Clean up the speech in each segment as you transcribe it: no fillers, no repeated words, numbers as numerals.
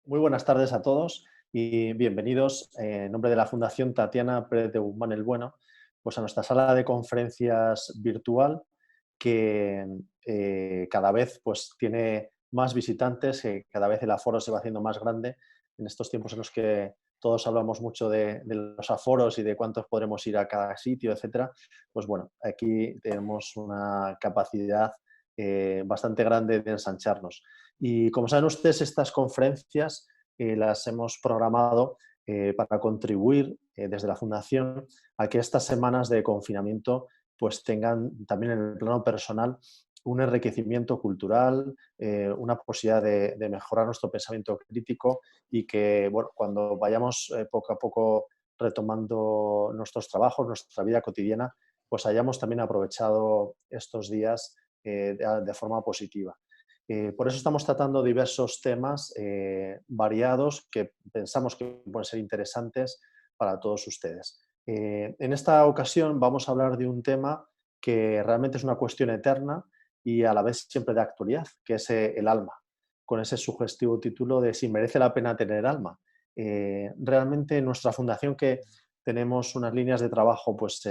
Muy buenas tardes a todos y bienvenidos en nombre de la Fundación Tatiana Pérez de Guzmán el Bueno, pues a nuestra sala de conferencias virtual que cada vez pues tiene más visitantes, cada vez el aforo se va haciendo más grande en estos tiempos en los que todos hablamos mucho de los aforos y de cuántos podremos ir a cada sitio, etcétera. Pues bueno, aquí tenemos una capacidad bastante grande de ensancharnos. Y como saben ustedes, estas conferencias las hemos programado para contribuir desde la Fundación a que estas semanas de confinamiento pues tengan también en el plano personal un enriquecimiento cultural, una posibilidad de mejorar nuestro pensamiento crítico y que bueno, cuando vayamos poco a poco retomando nuestros trabajos, nuestra vida cotidiana, pues hayamos también aprovechado estos días de forma positiva. Por eso estamos tratando diversos temas variados que pensamos que pueden ser interesantes para todos ustedes. En esta ocasión vamos a hablar de un tema que realmente es una cuestión eterna y a la vez siempre de actualidad, que es el alma, con ese sugestivo título de si merece la pena tener alma. Realmente en nuestra fundación, que tenemos unas líneas de trabajo pues,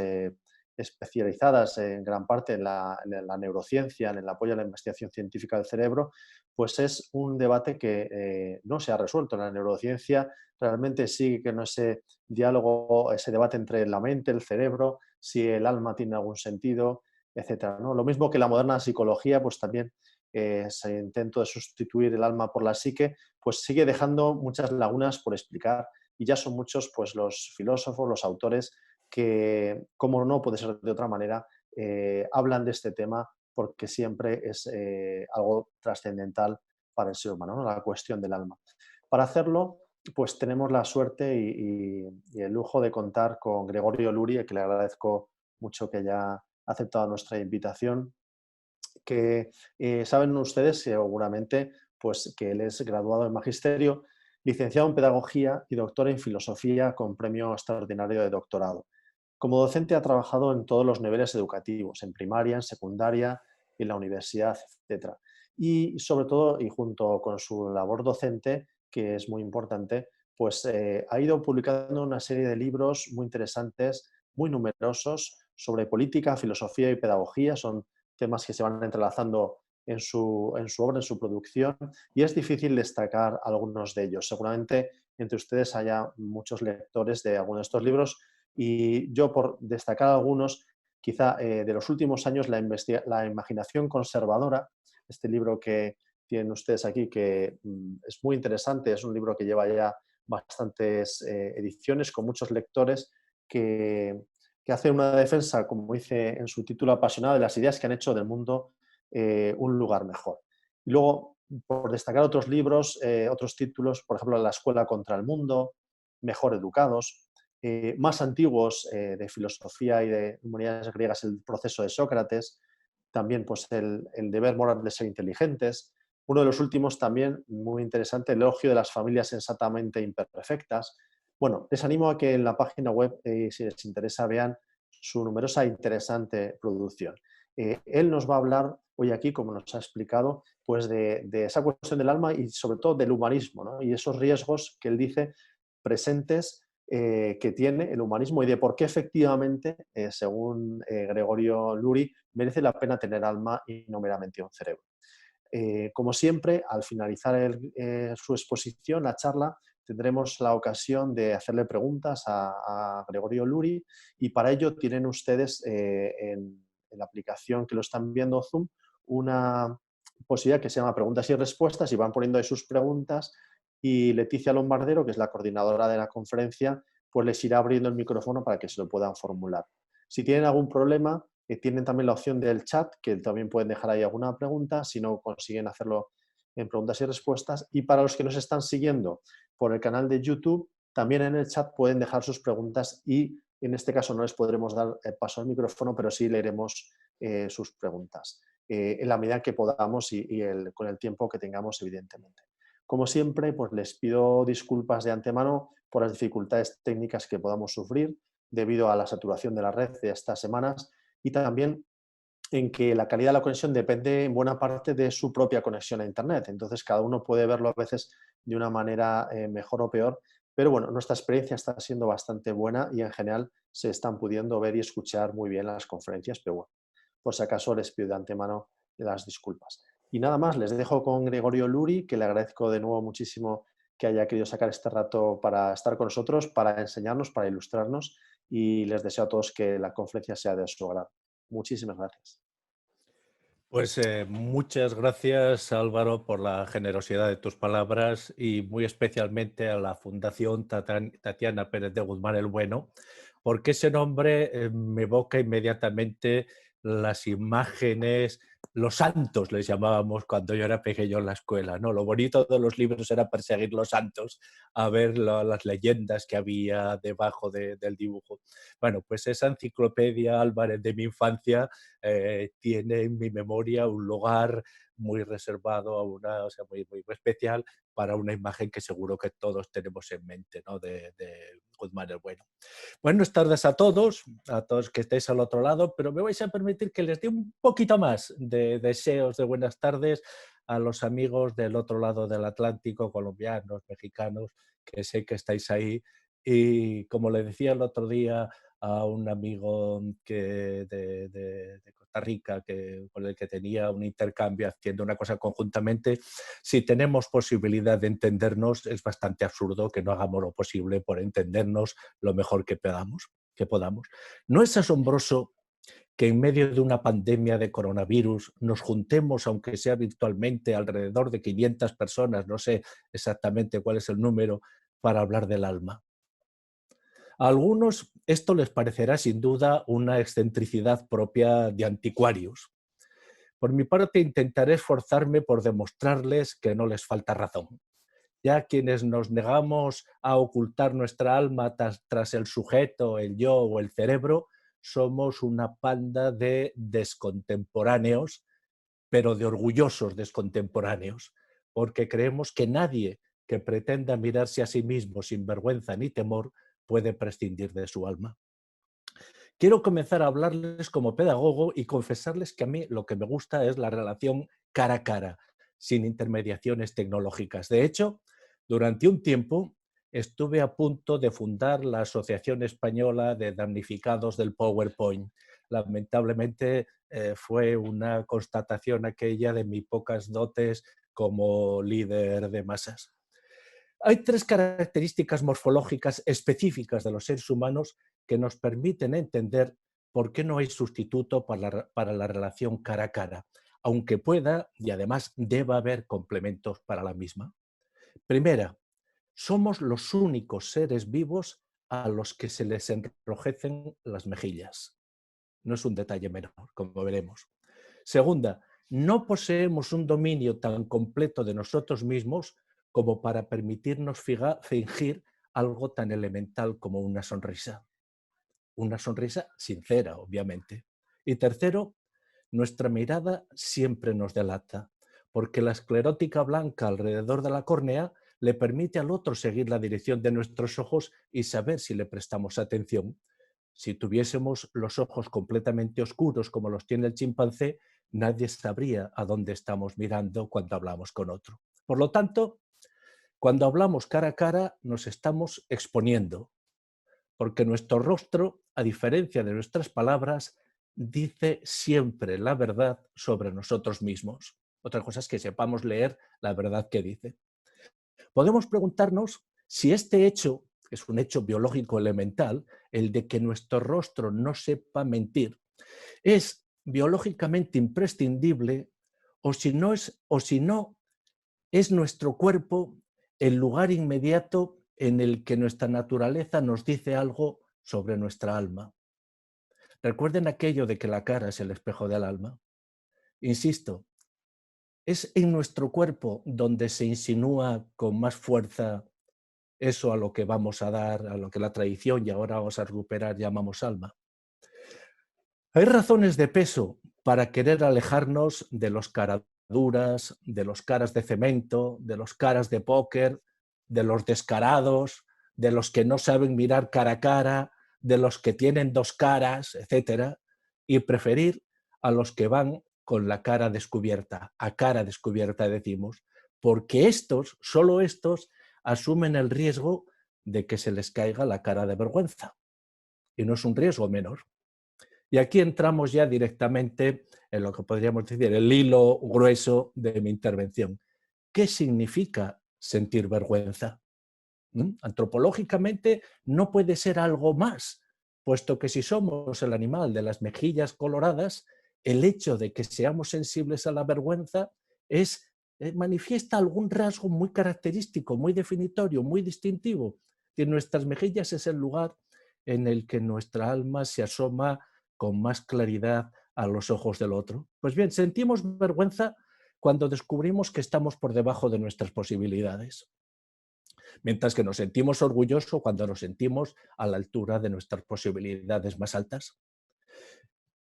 especializadas en gran parte en la neurociencia, en el apoyo a la investigación científica del cerebro, pues es un debate que no se ha resuelto. En la neurociencia realmente sigue que no ese diálogo, ese debate entre la mente, el cerebro, si el alma tiene algún sentido, etcétera, ¿no? Lo mismo que la moderna psicología, pues también ese intento de sustituir el alma por la psique, pues sigue dejando muchas lagunas por explicar y ya son muchos pues los filósofos, los autores que, como no puede ser de otra manera, hablan de este tema porque siempre es algo trascendental para el ser humano, ¿no? La cuestión del alma. Para hacerlo, pues tenemos la suerte y el lujo de contar con Gregorio Luri, a que le agradezco mucho que haya aceptado nuestra invitación, que saben ustedes seguramente pues, que él es graduado en Magisterio, licenciado en Pedagogía y doctor en Filosofía con premio extraordinario de doctorado. Como docente ha trabajado en todos los niveles educativos, en primaria, en secundaria, en la universidad, etcétera. Y sobre todo, y junto con su labor docente, que es muy importante, pues ha ido publicando una serie de libros muy interesantes, muy numerosos, sobre política, filosofía y pedagogía. Son temas que se van entrelazando en su obra, en su producción, y es difícil destacar algunos de ellos. Seguramente entre ustedes haya muchos lectores de algunos de estos libros, y yo, por destacar algunos, quizá de los últimos años, la imaginación conservadora, este libro que tienen ustedes aquí, que es muy interesante, es un libro que lleva ya bastantes ediciones con muchos lectores que, que hace una defensa, como dice en su título, apasionada de las ideas que han hecho del mundo un lugar mejor. Y luego, por destacar otros libros, otros títulos, por ejemplo, La escuela contra el mundo, Mejor educados, más antiguos de filosofía y de humanidades griegas, El proceso de Sócrates, también pues, el deber moral de ser inteligentes. Uno de los últimos también, muy interesante, El elogio de las familias sensatamente imperfectas. Bueno, les animo a que en la página web, si les interesa, vean su numerosa e interesante producción. Él nos va a hablar hoy aquí, como nos ha explicado, pues de esa cuestión del alma y sobre todo del humanismo, ¿no? Y esos riesgos que él dice presentes que tiene el humanismo y de por qué efectivamente, según Gregorio Luri, merece la pena tener alma y no meramente un cerebro. Como siempre, al finalizar su exposición, la charla, tendremos la ocasión de hacerle preguntas a Gregorio Luri, y para ello tienen ustedes en la aplicación que lo están viendo, Zoom, una posibilidad que se llama preguntas y respuestas, y van poniendo ahí sus preguntas, y Leticia Lombardero, que es la coordinadora de la conferencia, pues les irá abriendo el micrófono para que se lo puedan formular. Si tienen algún problema, tienen también la opción del chat, que también pueden dejar ahí alguna pregunta, si no consiguen hacerlo en preguntas y respuestas. Y para los que nos están siguiendo por el canal de YouTube, también en el chat pueden dejar sus preguntas, y en este caso no les podremos dar paso al micrófono, pero sí leeremos sus preguntas en la medida que podamos y con el tiempo que tengamos, evidentemente. Como siempre, pues les pido disculpas de antemano por las dificultades técnicas que podamos sufrir debido a la saturación de la red de estas semanas, y también en que la calidad de la conexión depende en buena parte de su propia conexión a Internet. Entonces, cada uno puede verlo a veces de una manera mejor o peor, pero bueno, nuestra experiencia está siendo bastante buena y en general se están pudiendo ver y escuchar muy bien las conferencias, pero bueno, por si acaso les pido de antemano las disculpas. Y nada más, les dejo con Gregorio Luri, que le agradezco de nuevo muchísimo que haya querido sacar este rato para estar con nosotros, para enseñarnos, para ilustrarnos, y les deseo a todos que la conferencia sea de su agrado. Muchísimas gracias. Pues muchas gracias, Álvaro, por la generosidad de tus palabras y muy especialmente a la Fundación Tatiana Pérez de Guzmán el Bueno, porque ese nombre me evoca inmediatamente las imágenes, los santos les llamábamos cuando yo era pequeño en la escuela, ¿no? Lo bonito de los libros era perseguir los santos, a ver las leyendas que había debajo del dibujo. Bueno, pues esa enciclopedia, Álvarez, de mi infancia, tiene en mi memoria un lugar muy reservado, o sea, muy especial para una imagen que seguro que todos tenemos en mente, ¿no? de Guzmán el Bueno. Buenas tardes a todos que estéis al otro lado, pero me vais a permitir que les dé un poquito más de deseos de buenas tardes a los amigos del otro lado del Atlántico, colombianos, mexicanos, que sé que estáis ahí. Y como le decía el otro día a un amigo de Costa Rica con el que tenía un intercambio haciendo una cosa conjuntamente, si tenemos posibilidad de entendernos, es bastante absurdo que no hagamos lo posible por entendernos lo mejor que podamos. ¿No es asombroso que en medio de una pandemia de coronavirus nos juntemos, aunque sea virtualmente, alrededor de 500 personas, no sé exactamente cuál es el número, para hablar del alma? A algunos esto les parecerá sin duda una excentricidad propia de anticuarios. Por mi parte intentaré esforzarme por demostrarles que no les falta razón. Ya quienes nos negamos a ocultar nuestra alma tras el sujeto, el yo o el cerebro, somos una panda de descontemporáneos, pero de orgullosos descontemporáneos, porque creemos que nadie que pretenda mirarse a sí mismo sin vergüenza ni temor puede prescindir de su alma. Quiero comenzar a hablarles como pedagogo y confesarles que a mí lo que me gusta es la relación cara a cara, sin intermediaciones tecnológicas. De hecho, durante un tiempo estuve a punto de fundar la Asociación Española de Damnificados del PowerPoint. Lamentablemente fue una constatación aquella de mis pocas dotes como líder de masas. Hay tres características morfológicas específicas de los seres humanos que nos permiten entender por qué no hay sustituto para la relación cara a cara, aunque pueda y además deba haber complementos para la misma. Primera, somos los únicos seres vivos a los que se les enrojecen las mejillas. No es un detalle menor, como veremos. Segunda, no poseemos un dominio tan completo de nosotros mismos como para permitirnos fingir algo tan elemental como una sonrisa. Una sonrisa sincera, obviamente. Y tercero, nuestra mirada siempre nos delata, porque la esclerótica blanca alrededor de la córnea le permite al otro seguir la dirección de nuestros ojos y saber si le prestamos atención. Si tuviésemos los ojos completamente oscuros como los tiene el chimpancé, nadie sabría a dónde estamos mirando cuando hablamos con otro. Por lo tanto, cuando hablamos cara a cara nos estamos exponiendo, porque nuestro rostro, a diferencia de nuestras palabras, dice siempre la verdad sobre nosotros mismos. Otra cosa es que sepamos leer la verdad que dice. Podemos preguntarnos si este hecho, que es un hecho biológico elemental, el de que nuestro rostro no sepa mentir, es biológicamente imprescindible o si no es nuestro cuerpo el lugar inmediato en el que nuestra naturaleza nos dice algo sobre nuestra alma. Recuerden aquello de que la cara es el espejo del alma. Insisto, es en nuestro cuerpo donde se insinúa con más fuerza eso a lo que vamos a dar, a lo que la tradición y ahora vamos a recuperar llamamos alma. Hay razones de peso para querer alejarnos de los caraduras, de los caras de cemento, de los caras de póker, de los descarados, de los que no saben mirar cara a cara, de los que tienen dos caras, etcétera, y preferir a los que van con la cara descubierta, a cara descubierta decimos, porque estos, solo estos, asumen el riesgo de que se les caiga la cara de vergüenza. Y no es un riesgo menor. Y aquí entramos ya directamente en lo que podríamos decir el hilo grueso de mi intervención. ¿Qué significa sentir vergüenza? Antropológicamente no puede ser algo más, puesto que si somos el animal de las mejillas coloradas, el hecho de que seamos sensibles a la vergüenza manifiesta algún rasgo muy característico, muy definitorio, muy distintivo. Que nuestras mejillas es el lugar en el que nuestra alma se asoma con más claridad a los ojos del otro. Pues bien, sentimos vergüenza cuando descubrimos que estamos por debajo de nuestras posibilidades, mientras que nos sentimos orgullosos cuando nos sentimos a la altura de nuestras posibilidades más altas.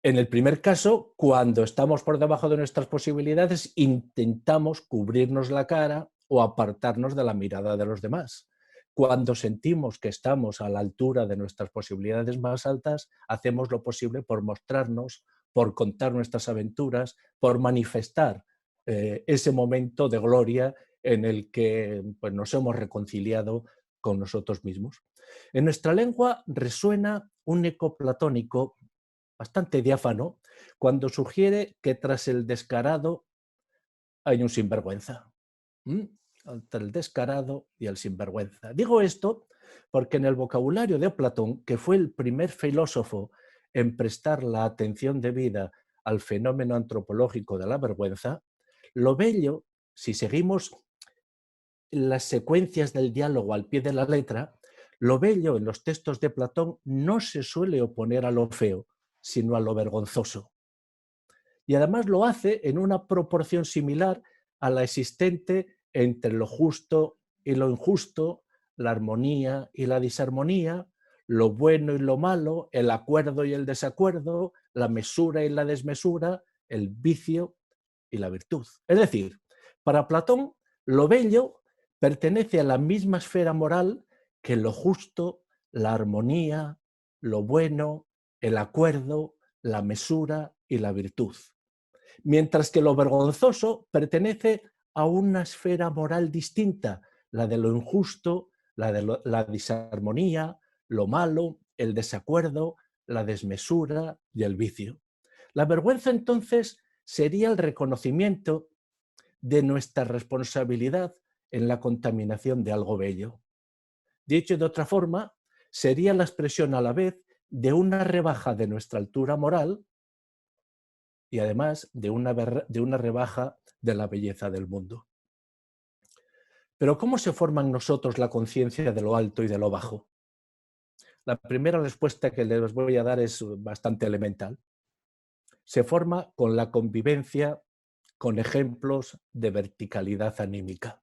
En el primer caso, cuando estamos por debajo de nuestras posibilidades, intentamos cubrirnos la cara o apartarnos de la mirada de los demás. Cuando sentimos que estamos a la altura de nuestras posibilidades más altas, hacemos lo posible por mostrarnos, por contar nuestras aventuras, por manifestar ese momento de gloria en el que pues, nos hemos reconciliado con nosotros mismos. En nuestra lengua resuena un eco platónico bastante diáfano cuando sugiere que tras el descarado hay un sinvergüenza. Entre el descarado y el sinvergüenza. Digo esto porque en el vocabulario de Platón, que fue el primer filósofo en prestar la atención debida al fenómeno antropológico de la vergüenza, lo bello, si seguimos las secuencias del diálogo al pie de la letra, lo bello en los textos de Platón no se suele oponer a lo feo, sino a lo vergonzoso. Y además lo hace en una proporción similar a la existente entre lo justo y lo injusto, la armonía y la disarmonía, lo bueno y lo malo, el acuerdo y el desacuerdo, la mesura y la desmesura, el vicio y la virtud. Es decir, para Platón, lo bello pertenece a la misma esfera moral que lo justo, la armonía, lo bueno, el acuerdo, la mesura y la virtud. Mientras que lo vergonzoso pertenece a una esfera moral distinta, la de lo injusto, la de la disarmonía, lo malo, el desacuerdo, la desmesura y el vicio. La vergüenza entonces sería el reconocimiento de nuestra responsabilidad en la contaminación de algo bello. Dicho de otra forma, sería la expresión a la vez de una rebaja de nuestra altura moral y además de una rebaja de la belleza del mundo. Pero ¿cómo se forma en nosotros la conciencia de lo alto y de lo bajo? La primera respuesta que les voy a dar es bastante elemental. Se forma con la convivencia con ejemplos de verticalidad anímica.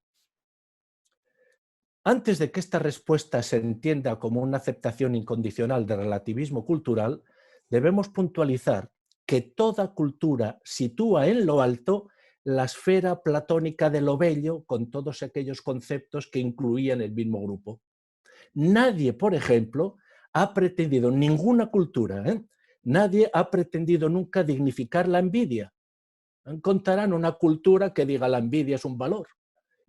Antes de que esta respuesta se entienda como una aceptación incondicional del relativismo cultural, debemos puntualizar que toda cultura sitúa en lo alto la esfera platónica de lo bello con todos aquellos conceptos que incluían el mismo grupo. Nadie, por ejemplo, ha pretendido, ninguna cultura, nadie ha pretendido nunca dignificar la envidia. Encontrarán una cultura que diga la envidia es un valor.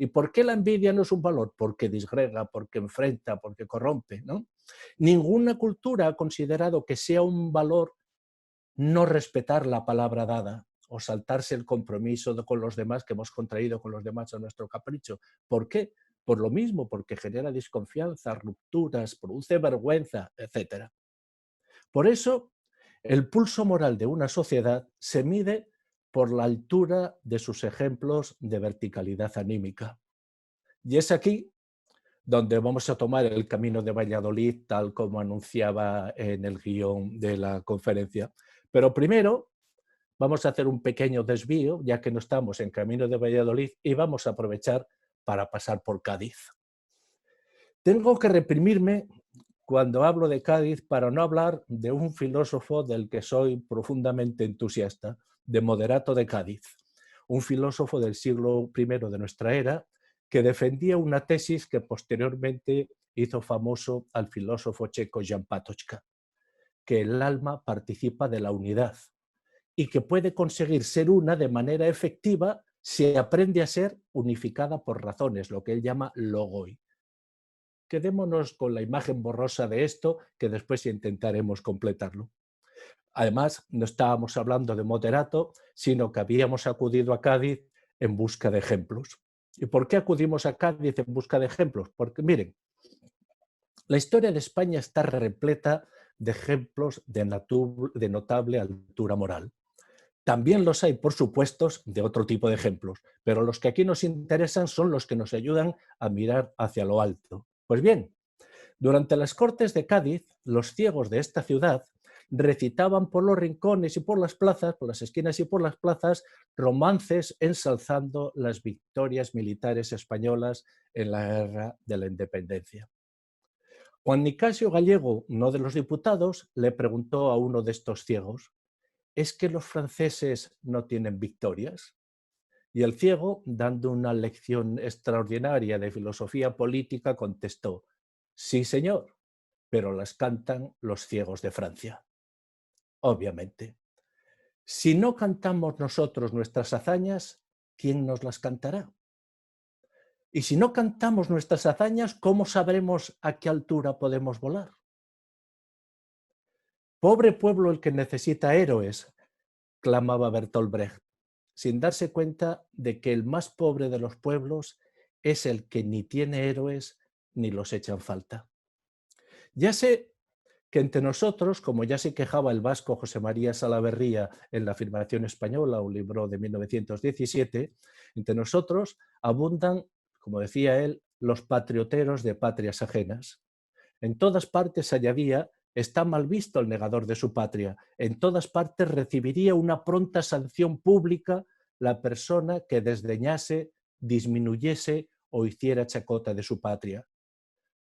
¿Y por qué la envidia no es un valor? Porque disgrega, porque enfrenta, porque corrompe, ¿no? Ninguna cultura ha considerado que sea un valor no respetar la palabra dada o saltarse el compromiso con los demás que hemos contraído con los demás a nuestro capricho. ¿Por qué? Por lo mismo, porque genera desconfianza, rupturas, produce vergüenza, etc. Por eso, el pulso moral de una sociedad se mide por la altura de sus ejemplos de verticalidad anímica. Y es aquí donde vamos a tomar el camino de Valladolid, tal como anunciaba en el guión de la conferencia. Pero primero vamos a hacer un pequeño desvío, ya que no estamos en camino de Valladolid, y vamos a aprovechar para pasar por Cádiz. Tengo que reprimirme cuando hablo de Cádiz para no hablar de un filósofo del que soy profundamente entusiasta, de Moderato de Cádiz, un filósofo del siglo I de nuestra era que defendía una tesis que posteriormente hizo famoso al filósofo checo Jan Patočka, que el alma participa de la unidad y que puede conseguir ser una de manera efectiva se aprende a ser unificada por razones, lo que él llama logoi. Quedémonos con la imagen borrosa de esto, que después intentaremos completarlo. Además, no estábamos hablando de moderato, sino que habíamos acudido a Cádiz en busca de ejemplos. ¿Y por qué acudimos a Cádiz en busca de ejemplos? Porque, miren, la historia de España está repleta de ejemplos de notable altura moral. También los hay, por supuesto, de otro tipo de ejemplos, pero los que aquí nos interesan son los que nos ayudan a mirar hacia lo alto. Pues bien, durante las Cortes de Cádiz, los ciegos de esta ciudad recitaban por los rincones y por las plazas, por las esquinas y por las plazas, romances ensalzando las victorias militares españolas en la Guerra de la Independencia. Juan Nicasio Gallego, uno de los diputados, le preguntó a uno de estos ciegos: ¿es que los franceses no tienen victorias? Y el ciego, dando una lección extraordinaria de filosofía política, contestó: sí, señor, pero las cantan los ciegos de Francia. Obviamente. Si no cantamos nosotros nuestras hazañas, ¿quién nos las cantará? Y si no cantamos nuestras hazañas, ¿cómo sabremos a qué altura podemos volar? Pobre pueblo el que necesita héroes, clamaba Bertolt Brecht, sin darse cuenta de que el más pobre de los pueblos es el que ni tiene héroes ni los echan falta. Ya sé que entre nosotros, como ya se quejaba el vasco José María Salaverría en La Afirmación Española, un libro de 1917, entre nosotros abundan, como decía él, los patrioteros de patrias ajenas. En todas partes añadía: está mal visto el negador de su patria. En todas partes recibiría una pronta sanción pública la persona que desdeñase, disminuyese o hiciera chacota de su patria.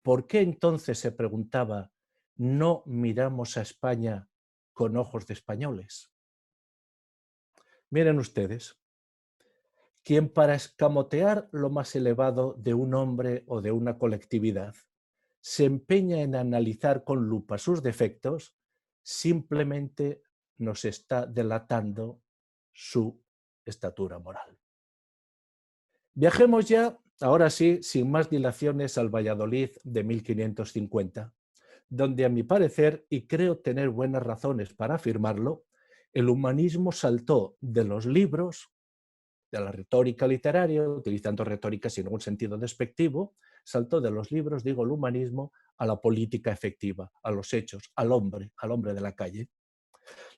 ¿Por qué entonces, se preguntaba, no miramos a España con ojos de españoles? Miren ustedes, quien para escamotear lo más elevado de un hombre o de una colectividad se empeña en analizar con lupa sus defectos, simplemente nos está delatando su estatura moral. Viajemos ya, ahora sí, sin más dilaciones, al Valladolid de 1550, donde, a mi parecer, y creo tener buenas razones para afirmarlo, el humanismo saltó de los libros, de la retórica literaria, utilizando retórica sin ningún sentido despectivo, saltó de los libros, digo, el humanismo, a la política efectiva, a los hechos, al hombre de la calle.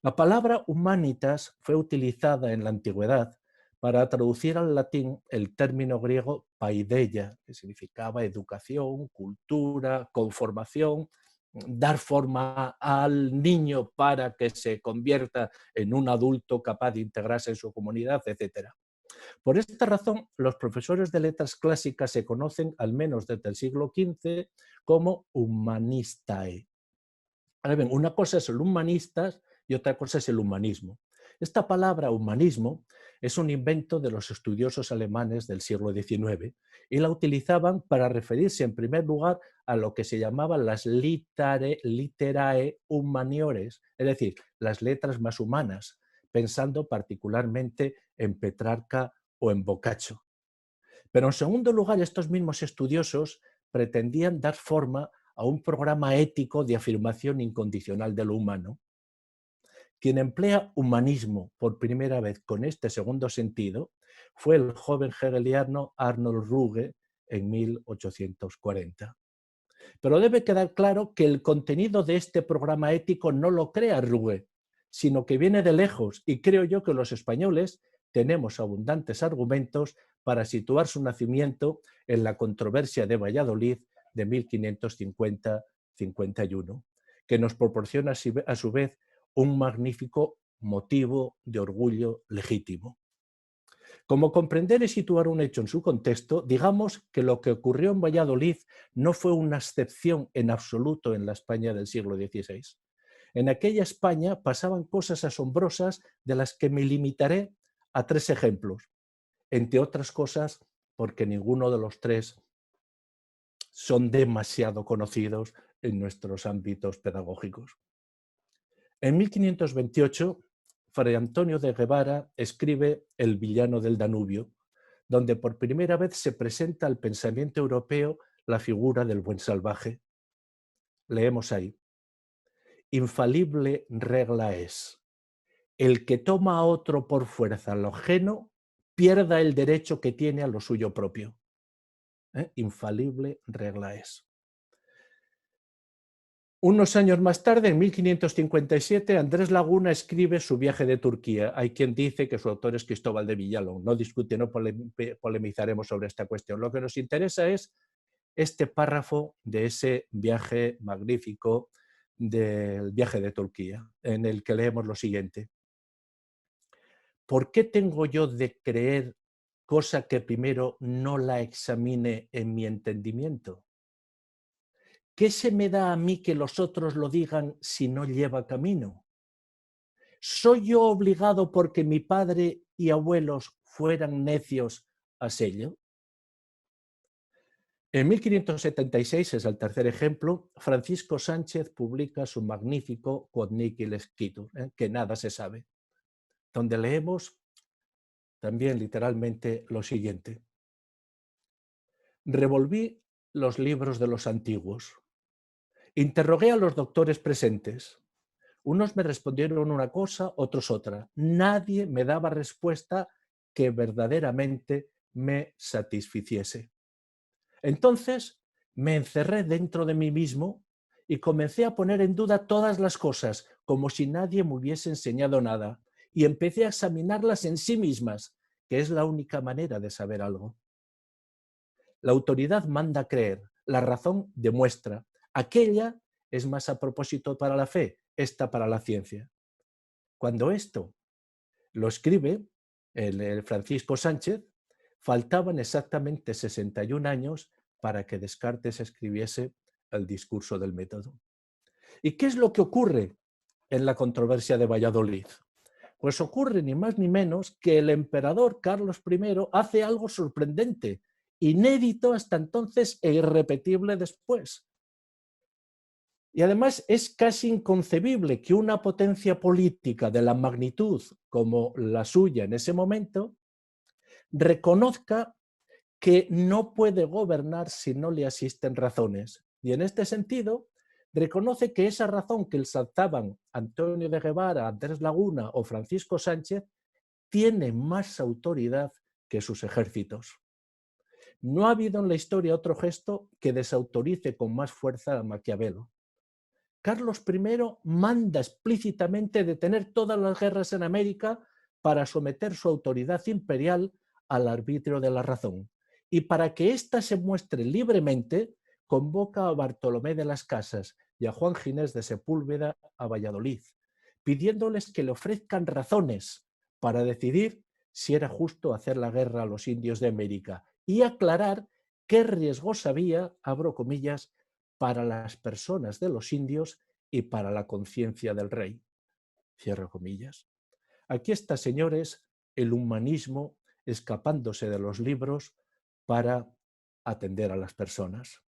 La palabra humanitas fue utilizada en la antigüedad para traducir al latín el término griego paideia, que significaba educación, cultura, conformación, dar forma al niño para que se convierta en un adulto capaz de integrarse en su comunidad, etc. Por esta razón, los profesores de letras clásicas se conocen, al menos desde el siglo XV, como humanistae. Ahora bien, una cosa es el humanistas y otra cosa es el humanismo. Esta palabra humanismo es un invento de los estudiosos alemanes del siglo XIX y la utilizaban para referirse en primer lugar a lo que se llamaban las literae humaniores, es decir, las letras más humanas, pensando particularmente en Petrarca o en Boccaccio. Pero en segundo lugar, estos mismos estudiosos pretendían dar forma a un programa ético de afirmación incondicional de lo humano. Quien emplea humanismo por primera vez con este segundo sentido fue el joven hegeliano Arnold Ruge en 1840. Pero debe quedar claro que el contenido de este programa ético no lo crea Ruge, sino que viene de lejos, y creo yo que los españoles tenemos abundantes argumentos para situar su nacimiento en la controversia de Valladolid de 1550-51, que nos proporciona a su vez un magnífico motivo de orgullo legítimo. Como comprender y situar un hecho en su contexto, digamos que lo que ocurrió en Valladolid no fue una excepción en absoluto en la España del siglo XVI. En aquella España pasaban cosas asombrosas de las que me limitaré a 3 ejemplos, entre otras cosas porque ninguno de los 3 son demasiado conocidos en nuestros ámbitos pedagógicos. En 1528, Fray Antonio de Guevara escribe El villano del Danubio, donde por primera vez se presenta al pensamiento europeo la figura del buen salvaje. Leemos ahí: infalible regla es: el que toma a otro por fuerza lo ajeno, pierda el derecho que tiene a lo suyo propio. Infalible regla es. Unos años más tarde, en 1557, Andrés Laguna escribe su viaje de Turquía. Hay quien dice que su autor es Cristóbal de Villalón. No discute, no polemizaremos sobre esta cuestión. Lo que nos interesa es este párrafo de ese viaje magnífico del viaje de Turquía, en el que leemos lo siguiente: ¿por qué tengo yo de creer cosa que primero no la examine en mi entendimiento? ¿Qué se me da a mí que los otros lo digan si no lleva camino? ¿Soy yo obligado porque mi padre y abuelos fueran necios a sello? En 1576, es el tercer ejemplo, Francisco Sánchez publica su magnífico Quod nihil scitur, que nada se sabe, donde leemos también literalmente lo siguiente: revolví los libros de los antiguos, interrogué a los doctores presentes. Unos me respondieron una cosa, otros otra. Nadie me daba respuesta que verdaderamente me satisficiese. Entonces me encerré dentro de mí mismo y comencé a poner en duda todas las cosas, como si nadie me hubiese enseñado nada, y empecé a examinarlas en sí mismas, que es la única manera de saber algo. La autoridad manda creer, la razón demuestra. Aquella es más a propósito para la fe, esta para la ciencia. Cuando esto lo escribe el Francisco Sánchez, faltaban exactamente 61 años para que Descartes escribiese el discurso del método. ¿Y qué es lo que ocurre en la controversia de Valladolid? Pues ocurre ni más ni menos que el emperador Carlos I hace algo sorprendente, inédito hasta entonces e irrepetible después. Y además es casi inconcebible que una potencia política de la magnitud como la suya en ese momento reconozca que no puede gobernar si no le asisten razones. Y en este sentido, reconoce que esa razón que exaltaban Antonio de Guevara, Andrés Laguna o Francisco Sánchez tiene más autoridad que sus ejércitos. No ha habido en la historia otro gesto que desautorice con más fuerza a Maquiavelo. Carlos I manda explícitamente detener todas las guerras en América para someter su autoridad imperial al arbitrio de la razón. Y para que ésta se muestre libremente, convoca a Bartolomé de las Casas y a Juan Ginés de Sepúlveda a Valladolid, pidiéndoles que le ofrezcan razones para decidir si era justo hacer la guerra a los indios de América y aclarar qué riesgos había, abro comillas, para las personas de los indios y para la conciencia del rey. Cierro comillas. Aquí está, señores, el humanismo escapándose de los libros para atender a las personas.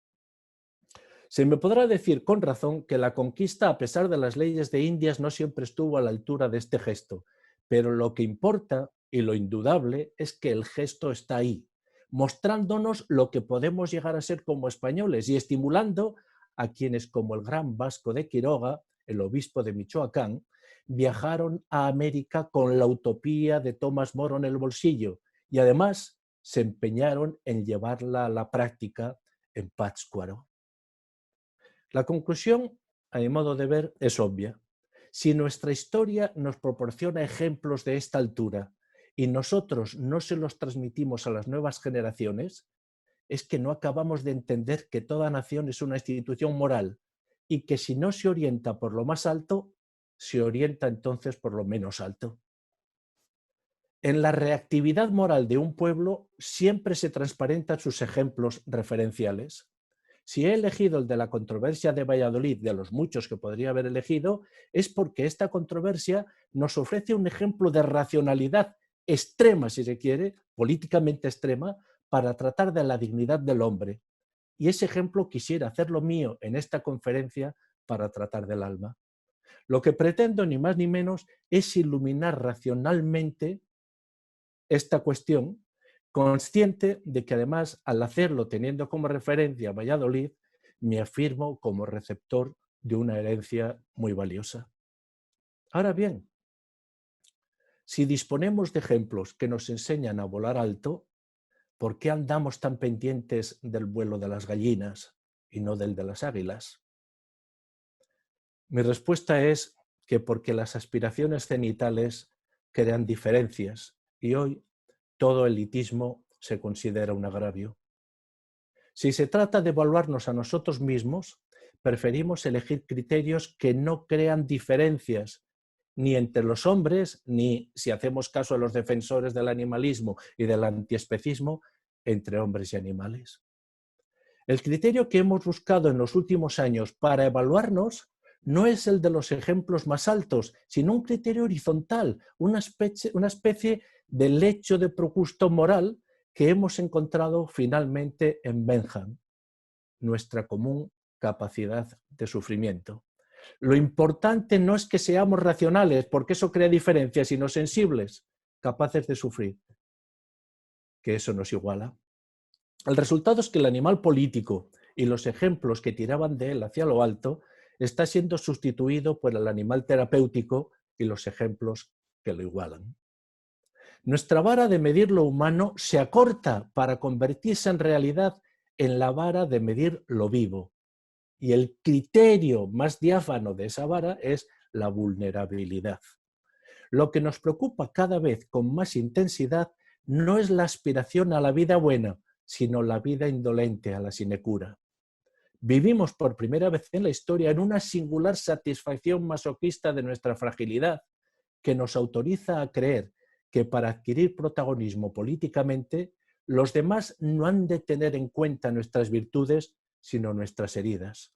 Se me podrá decir con razón que la conquista, a pesar de las leyes de Indias, no siempre estuvo a la altura de este gesto, pero lo que importa y lo indudable es que el gesto está ahí, mostrándonos lo que podemos llegar a ser como españoles y estimulando a quienes, como el gran Vasco de Quiroga, el obispo de Michoacán, viajaron a América con la utopía de Tomás Moro en el bolsillo y además se empeñaron en llevarla a la práctica en Pátzcuaro. La conclusión, a mi modo de ver, es obvia. Si nuestra historia nos proporciona ejemplos de esta altura y nosotros no se los transmitimos a las nuevas generaciones, es que no acabamos de entender que toda nación es una institución moral y que si no se orienta por lo más alto, se orienta entonces por lo menos alto. En la reactividad moral de un pueblo siempre se transparentan sus ejemplos referenciales. Si he elegido el de la controversia de Valladolid, de los muchos que podría haber elegido, es porque esta controversia nos ofrece un ejemplo de racionalidad extrema, si se quiere, políticamente extrema, para tratar de la dignidad del hombre. Y ese ejemplo quisiera hacerlo mío en esta conferencia para tratar del alma. Lo que pretendo, ni más ni menos, es iluminar racionalmente esta cuestión, consciente de que además, al hacerlo teniendo como referencia a Valladolid, me afirmo como receptor de una herencia muy valiosa. Ahora bien, si disponemos de ejemplos que nos enseñan a volar alto, ¿por qué andamos tan pendientes del vuelo de las gallinas y no del de las águilas? Mi respuesta es que porque las aspiraciones cenitales crean diferencias y hoy todo elitismo se considera un agravio. Si se trata de evaluarnos a nosotros mismos, preferimos elegir criterios que no crean diferencias ni entre los hombres, ni, si hacemos caso a los defensores del animalismo y del antiespecismo, entre hombres y animales. El criterio que hemos buscado en los últimos años para evaluarnos no es el de los ejemplos más altos, sino un criterio horizontal, una especie de lecho de procusto moral que hemos encontrado finalmente en Bentham, nuestra común capacidad de sufrimiento. Lo importante no es que seamos racionales, porque eso crea diferencias, sino sensibles, capaces de sufrir, que eso nos iguala. El resultado es que el animal político y los ejemplos que tiraban de él hacia lo alto está siendo sustituido por el animal terapéutico y los ejemplos que lo igualan. Nuestra vara de medir lo humano se acorta para convertirse en realidad en la vara de medir lo vivo. Y el criterio más diáfano de esa vara es la vulnerabilidad. Lo que nos preocupa cada vez con más intensidad no es la aspiración a la vida buena, sino la vida indolente, a la sinecura. Vivimos por primera vez en la historia en una singular satisfacción masoquista de nuestra fragilidad, que nos autoriza a creer que para adquirir protagonismo políticamente, los demás no han de tener en cuenta nuestras virtudes, sino nuestras heridas.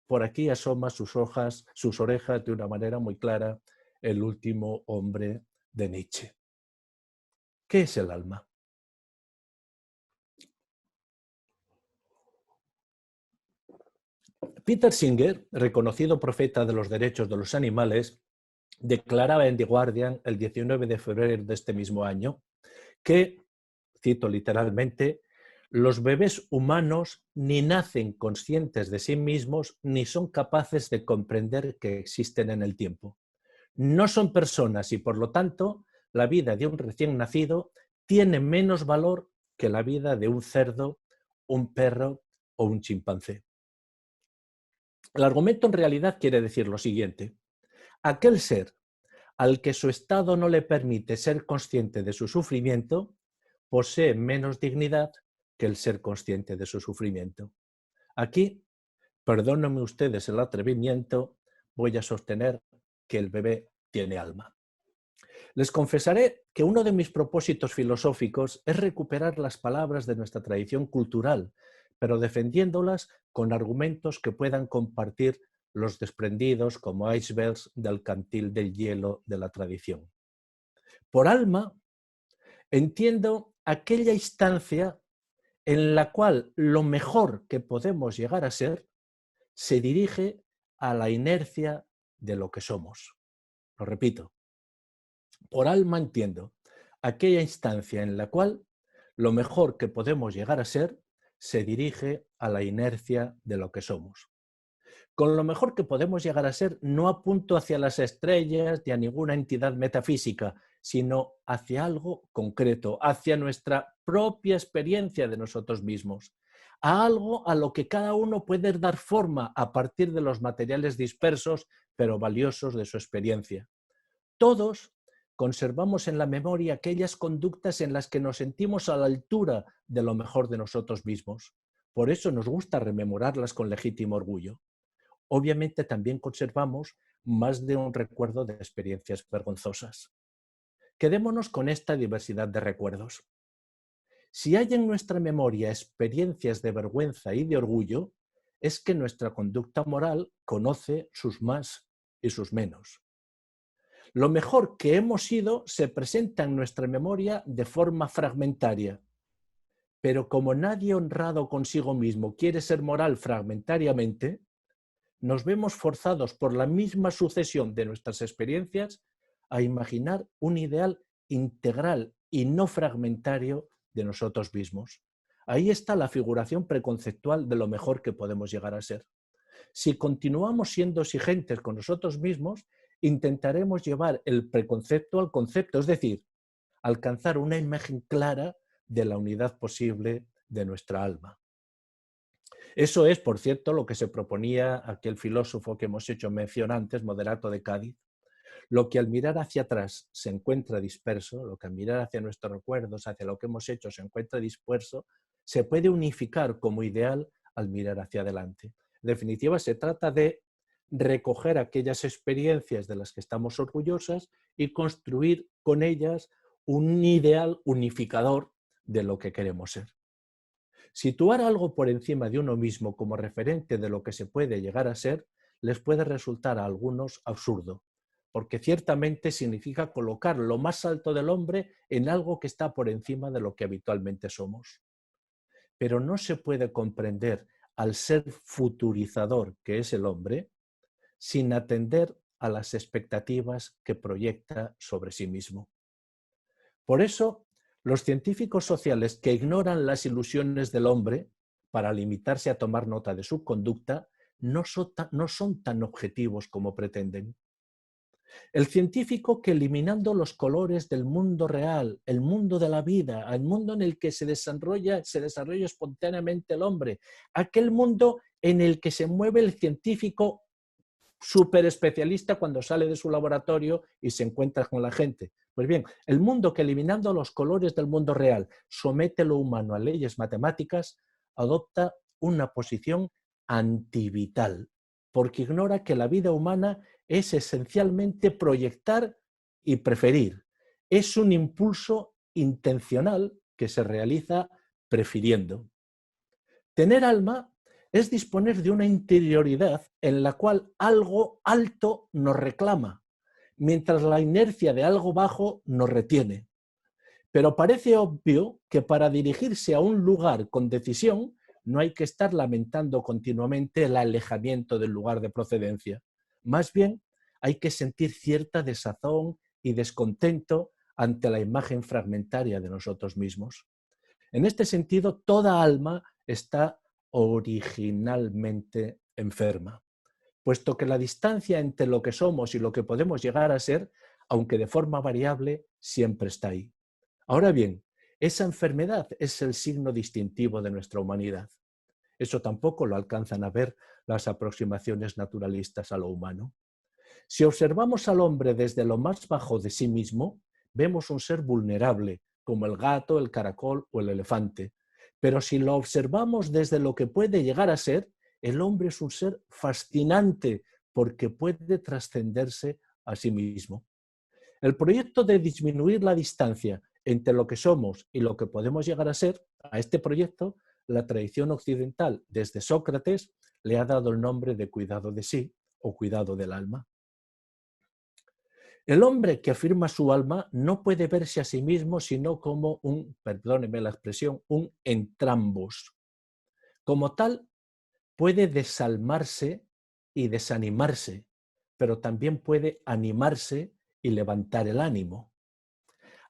Por aquí asoma sus orejas de una manera muy clara el último hombre de Nietzsche. ¿Qué es el alma? Peter Singer, reconocido profeta de los derechos de los animales, declaraba en The Guardian el 19 de febrero de este mismo año que, cito literalmente, los bebés humanos ni nacen conscientes de sí mismos ni son capaces de comprender que existen en el tiempo. No son personas y, por lo tanto, la vida de un recién nacido tiene menos valor que la vida de un cerdo, un perro o un chimpancé. El argumento en realidad quiere decir lo siguiente: aquel ser al que su estado no le permite ser consciente de su sufrimiento posee menos dignidad que el ser consciente de su sufrimiento. Aquí, perdónenme ustedes el atrevimiento, voy a sostener que el bebé tiene alma. Les confesaré que uno de mis propósitos filosóficos es recuperar las palabras de nuestra tradición cultural, pero defendiéndolas con argumentos que puedan compartir los desprendidos como icebergs del cantil del hielo de la tradición. Por alma, entiendo aquella instancia en la cual lo mejor que podemos llegar a ser se dirige a la inercia de lo que somos. Lo repito. Por alma entiendo aquella instancia en la cual lo mejor que podemos llegar a ser se dirige a la inercia de lo que somos. Con lo mejor que podemos llegar a ser no apunto hacia las estrellas ni a ninguna entidad metafísica, sino hacia algo concreto, hacia nuestra propia experiencia de nosotros mismos, a algo a lo que cada uno puede dar forma a partir de los materiales dispersos pero valiosos de su experiencia. Todos conservamos en la memoria aquellas conductas en las que nos sentimos a la altura de lo mejor de nosotros mismos. Por eso nos gusta rememorarlas con legítimo orgullo. Obviamente también conservamos más de un recuerdo de experiencias vergonzosas. Quedémonos con esta diversidad de recuerdos. Si hay en nuestra memoria experiencias de vergüenza y de orgullo, es que nuestra conducta moral conoce sus más y sus menos. Lo mejor que hemos sido se presenta en nuestra memoria de forma fragmentaria, pero como nadie honrado consigo mismo quiere ser moral fragmentariamente, nos vemos forzados por la misma sucesión de nuestras experiencias a imaginar un ideal integral y no fragmentario de nosotros mismos. Ahí está la figuración preconceptual de lo mejor que podemos llegar a ser. Si continuamos siendo exigentes con nosotros mismos, intentaremos llevar el preconcepto al concepto, es decir, alcanzar una imagen clara de la unidad posible de nuestra alma. Eso es, por cierto, lo que se proponía aquel filósofo que hemos hecho mención antes, Moderato de Cádiz. Lo que al mirar hacia atrás se encuentra disperso, lo que al mirar hacia nuestros recuerdos, hacia lo que hemos hecho, se encuentra disperso, se puede unificar como ideal al mirar hacia adelante. En definitiva, se trata de recoger aquellas experiencias de las que estamos orgullosas y construir con ellas un ideal unificador de lo que queremos ser. Situar algo por encima de uno mismo como referente de lo que se puede llegar a ser les puede resultar a algunos absurdo, porque ciertamente significa colocar lo más alto del hombre en algo que está por encima de lo que habitualmente somos. Pero no se puede comprender al ser futurizador que es el hombre sin atender a las expectativas que proyecta sobre sí mismo. Por eso, los científicos sociales que ignoran las ilusiones del hombre para limitarse a tomar nota de su conducta no son tan objetivos como pretenden. El científico que eliminando los colores del mundo real, el mundo de la vida, el mundo en el que se desarrolla espontáneamente el hombre, aquel mundo en el que se mueve el científico súper especialista cuando sale de su laboratorio y se encuentra con la gente. Pues bien, el mundo que eliminando los colores del mundo real somete lo humano a leyes matemáticas, adopta una posición antivital, porque ignora que la vida humana es esencialmente proyectar y preferir. Es un impulso intencional que se realiza prefiriendo. Tener alma es disponer de una interioridad en la cual algo alto nos reclama, mientras la inercia de algo bajo nos retiene. Pero parece obvio que para dirigirse a un lugar con decisión no hay que estar lamentando continuamente el alejamiento del lugar de procedencia. Más bien, hay que sentir cierta desazón y descontento ante la imagen fragmentaria de nosotros mismos. En este sentido, toda alma está originalmente enferma, puesto que la distancia entre lo que somos y lo que podemos llegar a ser, aunque de forma variable, siempre está ahí. Ahora bien, esa enfermedad es el signo distintivo de nuestra humanidad. Eso tampoco lo alcanzan a ver las aproximaciones naturalistas a lo humano. Si observamos al hombre desde lo más bajo de sí mismo, vemos un ser vulnerable, como el gato, el caracol o el elefante. Pero si lo observamos desde lo que puede llegar a ser, el hombre es un ser fascinante porque puede trascenderse a sí mismo. El proyecto de disminuir la distancia entre lo que somos y lo que podemos llegar a ser, a este proyecto, la tradición occidental, desde Sócrates, le ha dado el nombre de cuidado de sí o cuidado del alma. El hombre que afirma su alma no puede verse a sí mismo sino como perdóneme la expresión, un entrambos. Como tal, puede desalmarse y desanimarse, pero también puede animarse y levantar el ánimo.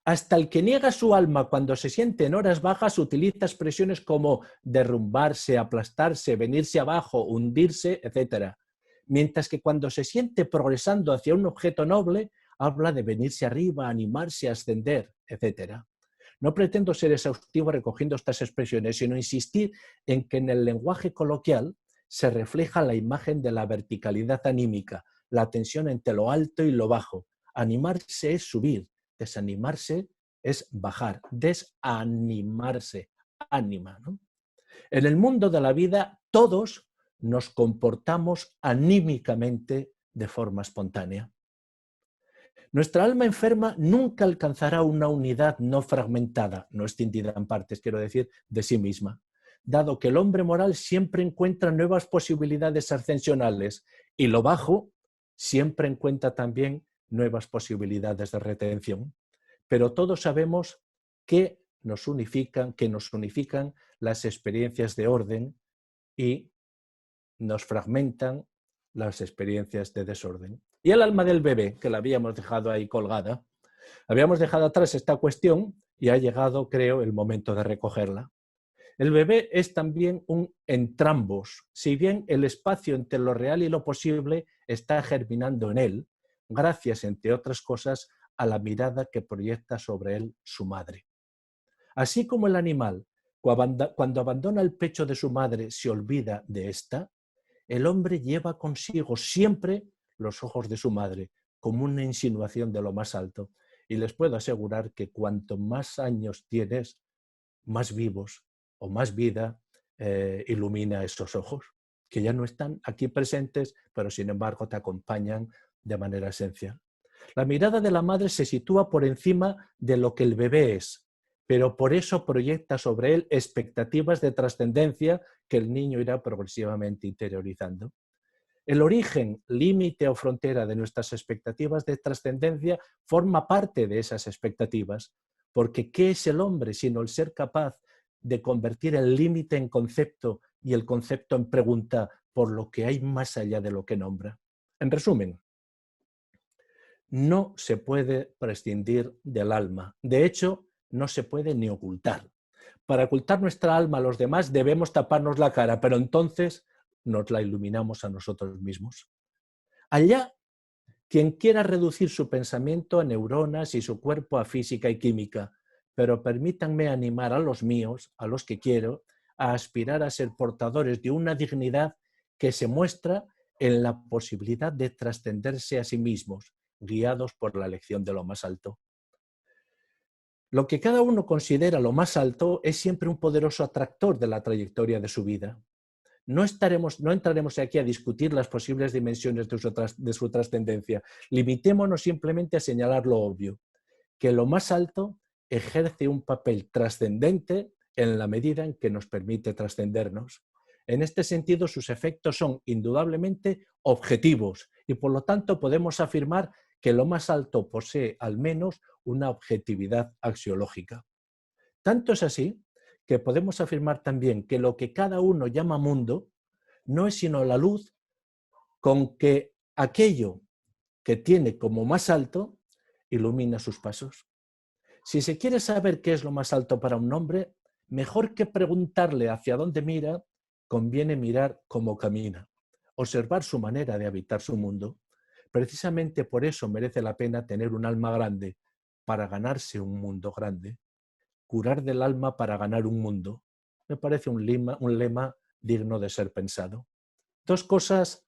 Hasta el que niega su alma cuando se siente en horas bajas utiliza expresiones como derrumbarse, aplastarse, venirse abajo, hundirse, etc. Mientras que cuando se siente progresando hacia un objeto noble, habla de venirse arriba, animarse, ascender, etc. No pretendo ser exhaustivo recogiendo estas expresiones, sino insistir en que en el lenguaje coloquial se refleja la imagen de la verticalidad anímica, la tensión entre lo alto y lo bajo. Animarse es subir, desanimarse es bajar, desanimarse, ánima, ¿no? En el mundo de la vida todos nos comportamos anímicamente de forma espontánea. Nuestra alma enferma nunca alcanzará una unidad no fragmentada, no extendida en partes, quiero decir, de sí misma, dado que el hombre moral siempre encuentra nuevas posibilidades ascensionales y lo bajo siempre encuentra también nuevas posibilidades de retención. Pero todos sabemos que nos unifican las experiencias de orden y nos fragmentan las experiencias de desorden. Y el alma del bebé, que la habíamos dejado ahí colgada, habíamos dejado atrás esta cuestión y ha llegado, creo, el momento de recogerla. El bebé es también un entrambos, si bien el espacio entre lo real y lo posible está germinando en él, gracias, entre otras cosas, a la mirada que proyecta sobre él su madre. Así como el animal, cuando abandona el pecho de su madre, se olvida de ésta, el hombre lleva consigo siempre los ojos de su madre, como una insinuación de lo más alto. Y les puedo asegurar que cuanto más años tienes, más vivos o más vida ilumina esos ojos, que ya no están aquí presentes, pero sin embargo te acompañan de manera esencial. La mirada de la madre se sitúa por encima de lo que el bebé es, pero por eso proyecta sobre él expectativas de trascendencia que el niño irá progresivamente interiorizando. El origen, límite o frontera de nuestras expectativas de trascendencia forma parte de esas expectativas, porque ¿qué es el hombre sino el ser capaz de convertir el límite en concepto y el concepto en pregunta por lo que hay más allá de lo que nombra? En resumen, no se puede prescindir del alma. De hecho, no se puede ni ocultar. Para ocultar nuestra alma a los demás debemos taparnos la cara, pero entonces nos la iluminamos a nosotros mismos. Allá, quien quiera reducir su pensamiento a neuronas y su cuerpo a física y química, pero permítanme animar a los míos, a los que quiero, a aspirar a ser portadores de una dignidad que se muestra en la posibilidad de trascenderse a sí mismos, guiados por la elección de lo más alto. Lo que cada uno considera lo más alto es siempre un poderoso atractor de la trayectoria de su vida. No entraremos aquí a discutir las posibles dimensiones de su trascendencia. Limitémonos simplemente a señalar lo obvio, que lo más alto ejerce un papel trascendente en la medida en que nos permite trascendernos. En este sentido, sus efectos son indudablemente objetivos y por lo tanto podemos afirmar que lo más alto posee al menos una objetividad axiológica. Tanto es así que podemos afirmar también que lo que cada uno llama mundo no es sino la luz con que aquello que tiene como más alto ilumina sus pasos. Si se quiere saber qué es lo más alto para un hombre, mejor que preguntarle hacia dónde mira, conviene mirar cómo camina, observar su manera de habitar su mundo. Precisamente por eso merece la pena tener un alma grande, para ganarse un mundo grande. Curar del alma para ganar un mundo. Me parece un lema digno de ser pensado. Dos cosas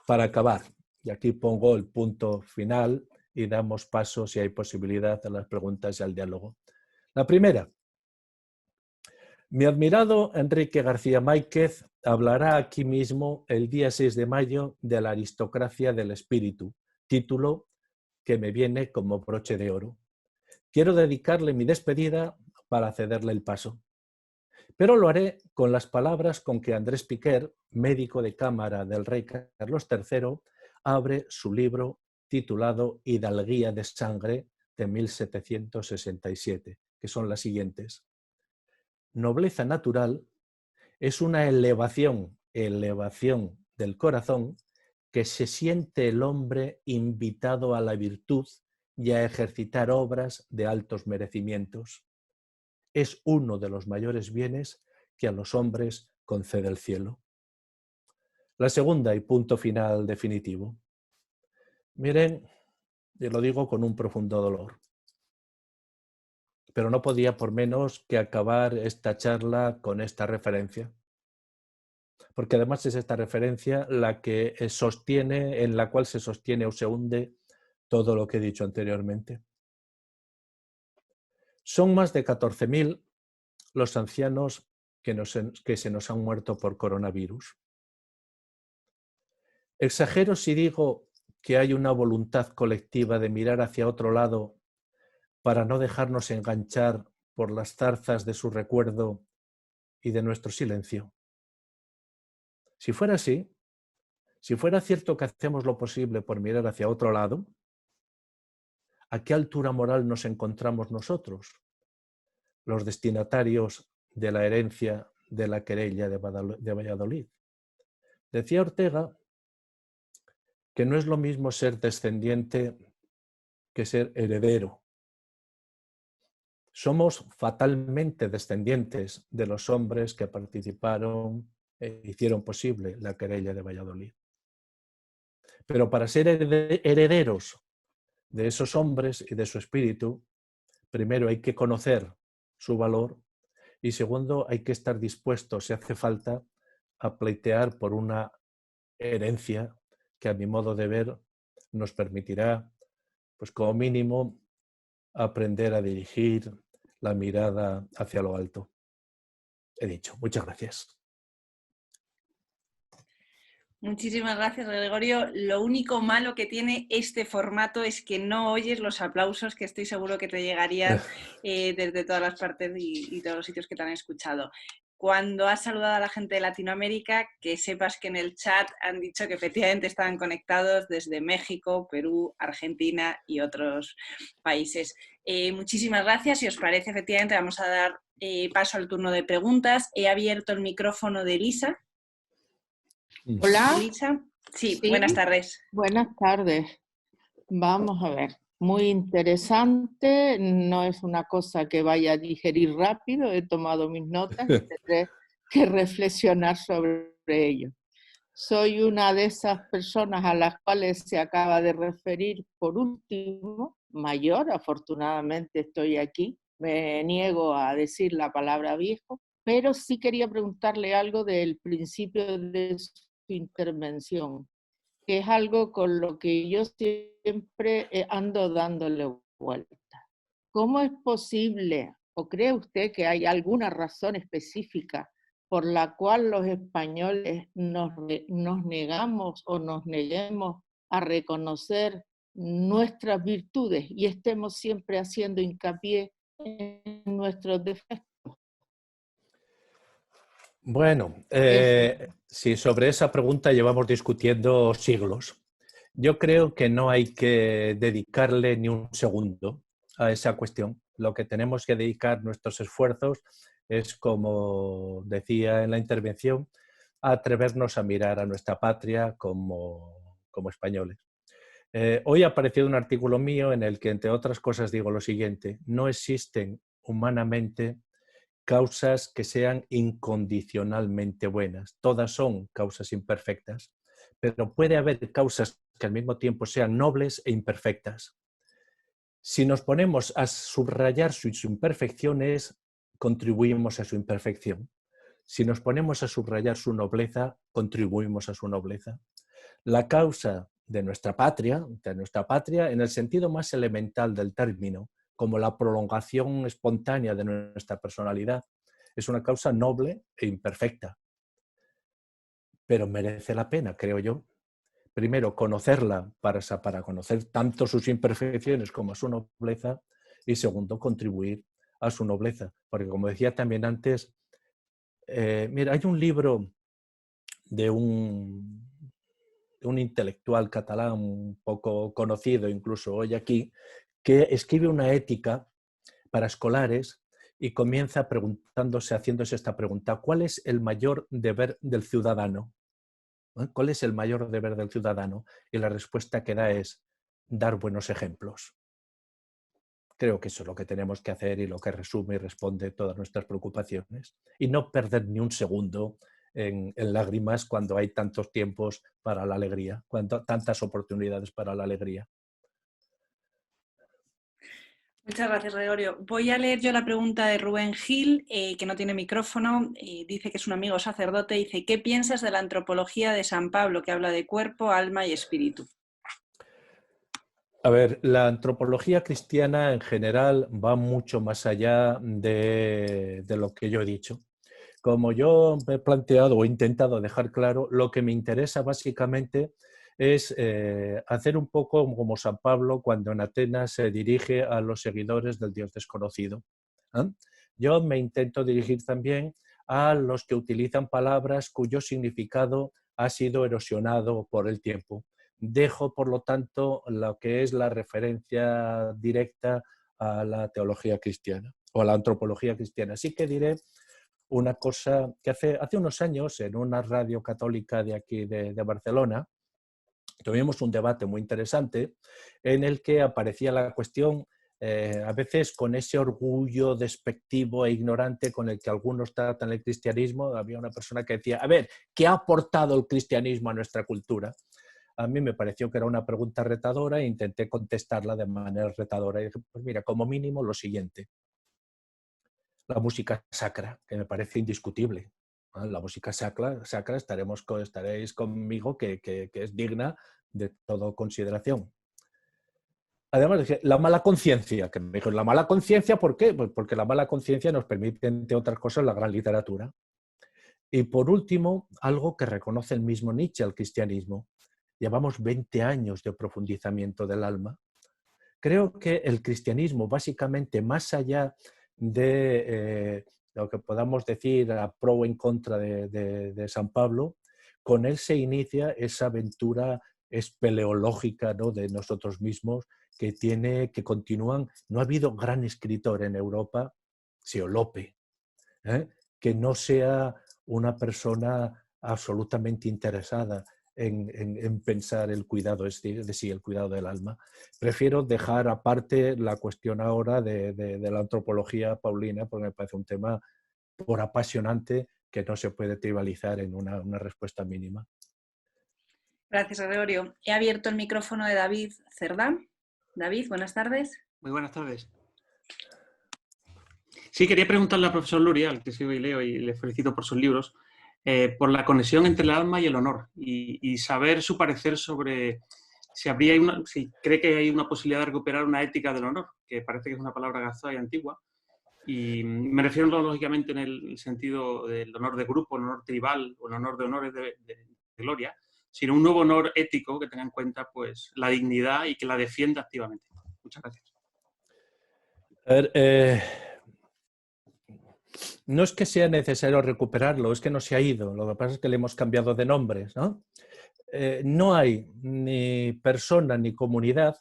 para acabar. Y aquí pongo el punto final y damos paso, si hay posibilidad, a las preguntas y al diálogo. La primera. Mi admirado Enrique García Máquez hablará aquí mismo el día 6 de mayo de la aristocracia del espíritu, título que me viene como broche de oro. Quiero dedicarle mi despedida para cederle el paso. Pero lo haré con las palabras con que Andrés Piquer, médico de cámara del rey Carlos III, abre su libro titulado Hidalguía de Sangre de 1767, que son las siguientes. Nobleza natural es una elevación del corazón que se siente el hombre invitado a la virtud y a ejercitar obras de altos merecimientos. Es uno de los mayores bienes que a los hombres concede el cielo. La segunda y punto final definitivo. Miren, y lo digo con un profundo dolor, pero no podía por menos que acabar esta charla con esta referencia, porque además es esta referencia la que sostiene, en la cual se sostiene o se hunde todo lo que he dicho anteriormente. Son más de 14.000 los ancianos que se nos han muerto por coronavirus. Exagero si digo que hay una voluntad colectiva de mirar hacia otro lado para no dejarnos enganchar por las zarzas de su recuerdo y de nuestro silencio. Si fuera así, si fuera cierto que hacemos lo posible por mirar hacia otro lado, ¿a qué altura moral nos encontramos nosotros, los destinatarios de la herencia de la querella de Valladolid? Decía Ortega que no es lo mismo ser descendiente que ser heredero. Somos fatalmente descendientes de los hombres que participaron e hicieron posible la querella de Valladolid. Pero para ser herederos de esos hombres y de su espíritu, primero hay que conocer su valor y segundo hay que estar dispuestos, si hace falta, a pleitear por una herencia que a mi modo de ver nos permitirá, pues como mínimo, aprender a dirigir la mirada hacia lo alto. He dicho, muchas gracias. Muchísimas gracias, Gregorio. Lo único malo que tiene este formato es que no oyes los aplausos que estoy seguro que te llegarían desde todas las partes y todos los sitios que te han escuchado. Cuando has saludado a la gente de Latinoamérica, que sepas que en el chat han dicho que efectivamente estaban conectados desde México, Perú, Argentina y otros países. Muchísimas gracias. Si os parece, efectivamente, vamos a dar paso al turno de preguntas. He abierto el micrófono de Elisa. Hola. Elisa. Sí, buenas tardes. Buenas tardes. Vamos a ver. Muy interesante. No es una cosa que vaya a digerir rápido. He tomado mis notas y tendré que reflexionar sobre ello. Soy una de esas personas a las cuales se acaba de referir por último, mayor. Afortunadamente estoy aquí. Me niego a decir la palabra viejo, pero sí quería preguntarle algo del principio de su intervención, que es algo con lo que yo siempre ando dándole vuelta. ¿Cómo es posible, o cree usted que hay alguna razón específica por la cual los españoles nos negamos o nos neguemos a reconocer nuestras virtudes y estemos siempre haciendo hincapié en nuestros defectos? Bueno, sí, sobre esa pregunta llevamos discutiendo siglos. Yo creo que no hay que dedicarle ni un segundo a esa cuestión. Lo que tenemos que dedicar nuestros esfuerzos es, como decía en la intervención, a atrevernos a mirar a nuestra patria como españoles. Hoy ha aparecido un artículo mío en el que, entre otras cosas, digo lo siguiente: no existen humanamente causas que sean incondicionalmente buenas. Todas son causas imperfectas, pero puede haber causas que al mismo tiempo sean nobles e imperfectas. Si nos ponemos a subrayar sus imperfecciones, contribuimos a su imperfección. Si nos ponemos a subrayar su nobleza, contribuimos a su nobleza. La causa de nuestra patria en el sentido más elemental del término, como la prolongación espontánea de nuestra personalidad, es una causa noble e imperfecta. Pero merece la pena, creo yo, primero conocerla para conocer tanto sus imperfecciones como su nobleza, y segundo, contribuir a su nobleza. Porque, como decía también antes, mira, hay un libro de un intelectual catalán un poco conocido incluso hoy aquí, que escribe una ética para escolares y comienza haciéndose esta pregunta: ¿cuál es el mayor deber del ciudadano? ¿Cuál es el mayor deber del ciudadano? Y la respuesta que da es dar buenos ejemplos. Creo que eso es lo que tenemos que hacer y lo que resume y responde todas nuestras preocupaciones. Y no perder ni un segundo en lágrimas cuando hay tantos tiempos para la alegría, cuando tantas oportunidades para la alegría. Muchas gracias, Gregorio. Voy a leer yo la pregunta de Rubén Gil, que no tiene micrófono. Dice que es un amigo sacerdote. Dice: ¿qué piensas de la antropología de San Pablo, que habla de cuerpo, alma y espíritu? A ver, la antropología cristiana en general va mucho más allá de lo que yo he dicho. Como yo me he planteado o he intentado dejar claro, lo que me interesa básicamente es hacer un poco como San Pablo cuando en Atenas se dirige a los seguidores del Dios desconocido. Yo me intento dirigir también a los que utilizan palabras cuyo significado ha sido erosionado por el tiempo. Dejo, por lo tanto, lo que es la referencia directa a la teología cristiana o a la antropología cristiana. Así que diré una cosa que hace unos años en una radio católica de aquí de Barcelona tuvimos un debate muy interesante en el que aparecía la cuestión, a veces con ese orgullo despectivo e ignorante con el que algunos tratan el cristianismo. Había una persona que decía, a ver, ¿qué ha aportado el cristianismo a nuestra cultura? A mí me pareció que era una pregunta retadora e intenté contestarla de manera retadora. Y dije, pues mira, como mínimo lo siguiente. La música sacra, que me parece indiscutible. La música sacra estaréis conmigo que es digna de toda consideración. Además, dije, la mala conciencia, que me dijo, la mala conciencia, ¿por qué? Pues porque la mala conciencia nos permite, entre otras cosas, la gran literatura. Y por último, algo que reconoce el mismo Nietzsche al cristianismo. Llevamos 20 años de profundizamiento del alma. Creo que el cristianismo, básicamente, más allá de lo que podamos decir a pro o en contra de San Pablo, con él se inicia esa aventura espeleológica, ¿no?, de nosotros mismos, que continúan. No ha habido gran escritor en Europa, Sio Lope, que no sea una persona absolutamente interesada en pensar el cuidado de sí, el cuidado del alma. Prefiero dejar aparte la cuestión ahora de la antropología paulina, porque me parece un tema por apasionante que no se puede tribalizar en una respuesta mínima. Gracias, Gregorio. He abierto el micrófono de David Cerdán. David, buenas tardes. Muy buenas tardes. Sí, quería preguntarle al profesor Luria, al que sigo y leo, y le felicito por sus libros, por la conexión entre el alma y el honor, y saber su parecer sobre si cree que hay una posibilidad de recuperar una ética del honor, que parece que es una palabra gastada y antigua, y me refiero lógicamente en el sentido del honor de grupo, el honor tribal, o el honor de honores de gloria, sino un nuevo honor ético que tenga en cuenta pues la dignidad y que la defienda activamente. Muchas gracias. A ver, no es que sea necesario recuperarlo, es que no se ha ido. Lo que pasa es que le hemos cambiado de nombres, ¿no? No hay ni persona ni comunidad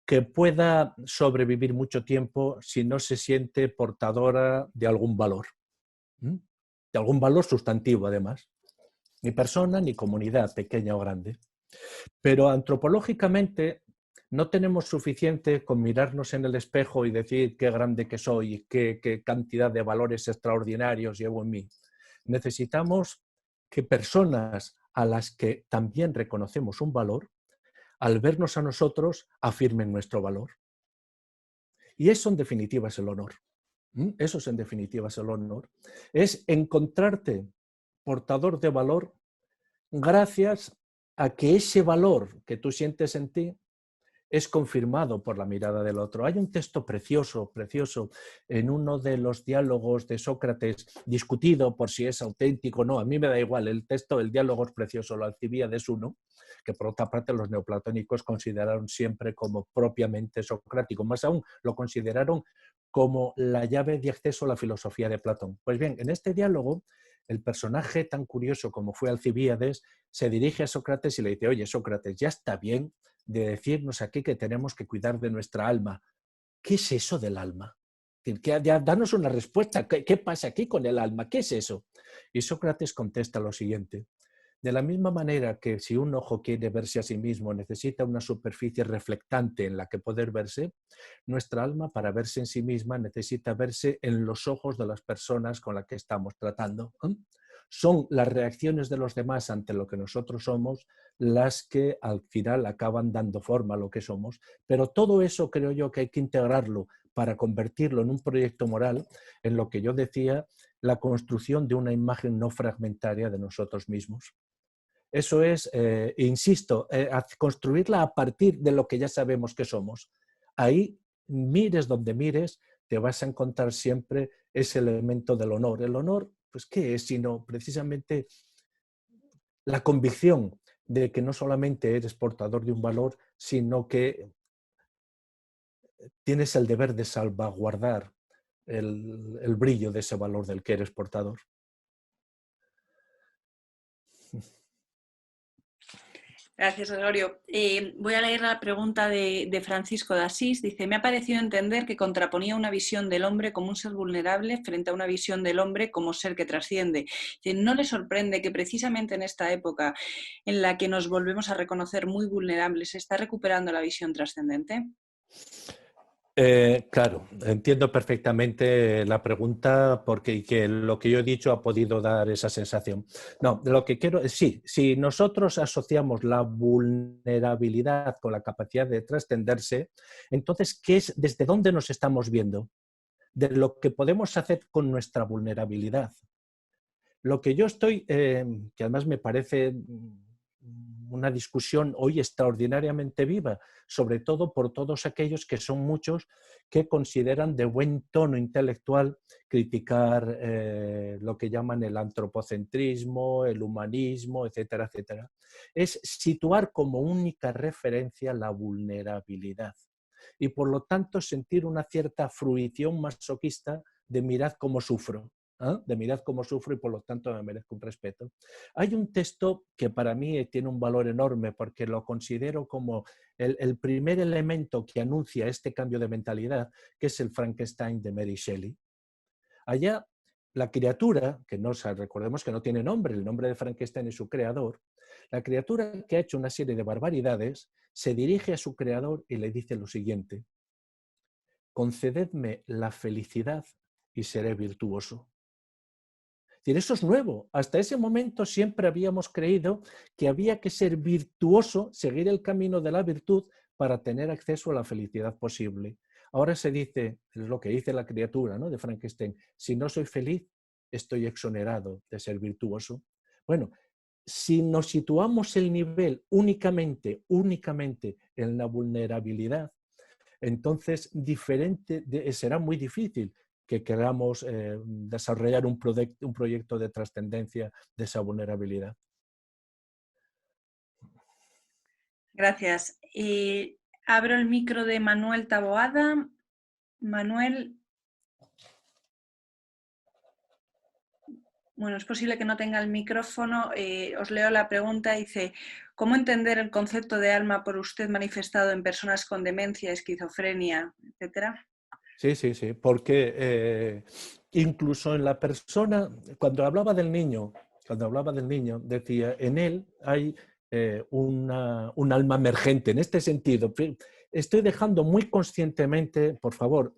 que pueda sobrevivir mucho tiempo si no se siente portadora de algún valor. De algún valor sustantivo, además. Ni persona ni comunidad, pequeña o grande. Pero antropológicamente no tenemos suficiente con mirarnos en el espejo y decir qué grande que soy, qué cantidad de valores extraordinarios llevo en mí. Necesitamos que personas a las que también reconocemos un valor, al vernos a nosotros, afirmen nuestro valor. Y eso en definitiva es el honor. Eso es en definitiva es el honor. Es encontrarte portador de valor gracias a que ese valor que tú sientes en ti es confirmado por la mirada del otro. Hay un texto precioso, precioso, en uno de los diálogos de Sócrates, discutido por si es auténtico o no, a mí me da igual, el diálogo es precioso, lo Alcibíades 1, que por otra parte los neoplatónicos consideraron siempre como propiamente socrático, más aún lo consideraron como la llave de acceso a la filosofía de Platón. Pues bien, en este diálogo, el personaje tan curioso como fue Alcibíades se dirige a Sócrates y le dice, oye, Sócrates, ya está bien de decirnos aquí que tenemos que cuidar de nuestra alma. ¿Qué es eso del alma? Danos una respuesta. ¿Qué pasa aquí con el alma? ¿Qué es eso? Y Sócrates contesta lo siguiente. De la misma manera que si un ojo quiere verse a sí mismo necesita una superficie reflectante en la que poder verse, nuestra alma para verse en sí misma necesita verse en los ojos de las personas con las que estamos tratando. Son las reacciones de los demás ante lo que nosotros somos las que al final acaban dando forma a lo que somos, pero todo eso creo yo que hay que integrarlo para convertirlo en un proyecto moral, en lo que yo decía, la construcción de una imagen no fragmentaria de nosotros mismos. Eso es, insisto, construirla a partir de lo que ya sabemos que somos. Ahí, mires donde mires, te vas a encontrar siempre ese elemento del honor. El honor, pues, ¿qué es? Sino precisamente la convicción de que no solamente eres portador de un valor, sino que tienes el deber de salvaguardar el brillo de ese valor del que eres portador. Gracias, Gregorio. Voy a leer la pregunta de Francisco de Asís. Dice, me ha parecido entender que contraponía una visión del hombre como un ser vulnerable frente a una visión del hombre como ser que trasciende. Dice, ¿no le sorprende que precisamente en esta época en la que nos volvemos a reconocer muy vulnerables se está recuperando la visión trascendente? Claro, entiendo perfectamente la pregunta porque y que lo que yo he dicho ha podido dar esa sensación. No, lo que quiero es, sí, si nosotros asociamos la vulnerabilidad con la capacidad de trascenderse, entonces, ¿qué es, desde dónde nos estamos viendo? De lo que podemos hacer con nuestra vulnerabilidad. Lo que yo estoy, que además me parece una discusión hoy extraordinariamente viva, sobre todo por todos aquellos que son muchos que consideran de buen tono intelectual criticar lo que llaman el antropocentrismo, el humanismo, etcétera, etcétera. Es situar como única referencia la vulnerabilidad y por lo tanto sentir una cierta fruición masoquista de mirad cómo sufro. De mirad cómo sufro y por lo tanto me merezco un respeto. Hay un texto que para mí tiene un valor enorme porque lo considero como el primer elemento que anuncia este cambio de mentalidad, que es el Frankenstein de Mary Shelley. Allá la criatura, que no, recordemos que no tiene nombre, el nombre de Frankenstein es su creador, la criatura que ha hecho una serie de barbaridades se dirige a su creador y le dice lo siguiente: concededme la felicidad y seré virtuoso. Es decir, eso es nuevo. Hasta ese momento siempre habíamos creído que había que ser virtuoso, seguir el camino de la virtud para tener acceso a la felicidad posible. Ahora se dice, es lo que dice la criatura, ¿no?, de Frankenstein, si no soy feliz, estoy exonerado de ser virtuoso. Bueno, si nos situamos el nivel únicamente en la vulnerabilidad, entonces será muy difícil que queramos desarrollar un proyecto de trascendencia de esa vulnerabilidad. Gracias. Abro el micro de Manuel Taboada. Manuel, bueno, es posible que no tenga el micrófono. Os leo la pregunta. Dice, ¿cómo entender el concepto de alma por usted manifestado en personas con demencia, esquizofrenia, etcétera? Sí, sí, sí, porque incluso en la persona, cuando hablaba del niño, decía, en él hay un alma emergente. En este sentido, estoy dejando muy conscientemente, por favor,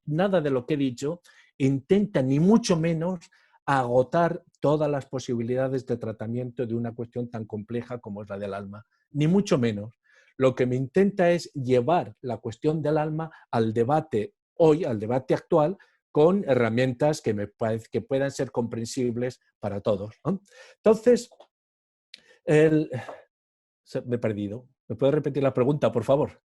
nada de lo que he dicho intenta ni mucho menos agotar todas las posibilidades de tratamiento de una cuestión tan compleja como es la del alma, ni mucho menos. Lo que me intenta es llevar la cuestión del alma al debate hoy, al debate actual, con herramientas que que puedan ser comprensibles para todos, ¿no? Entonces, me he perdido. ¿Me puedes repetir la pregunta, por favor?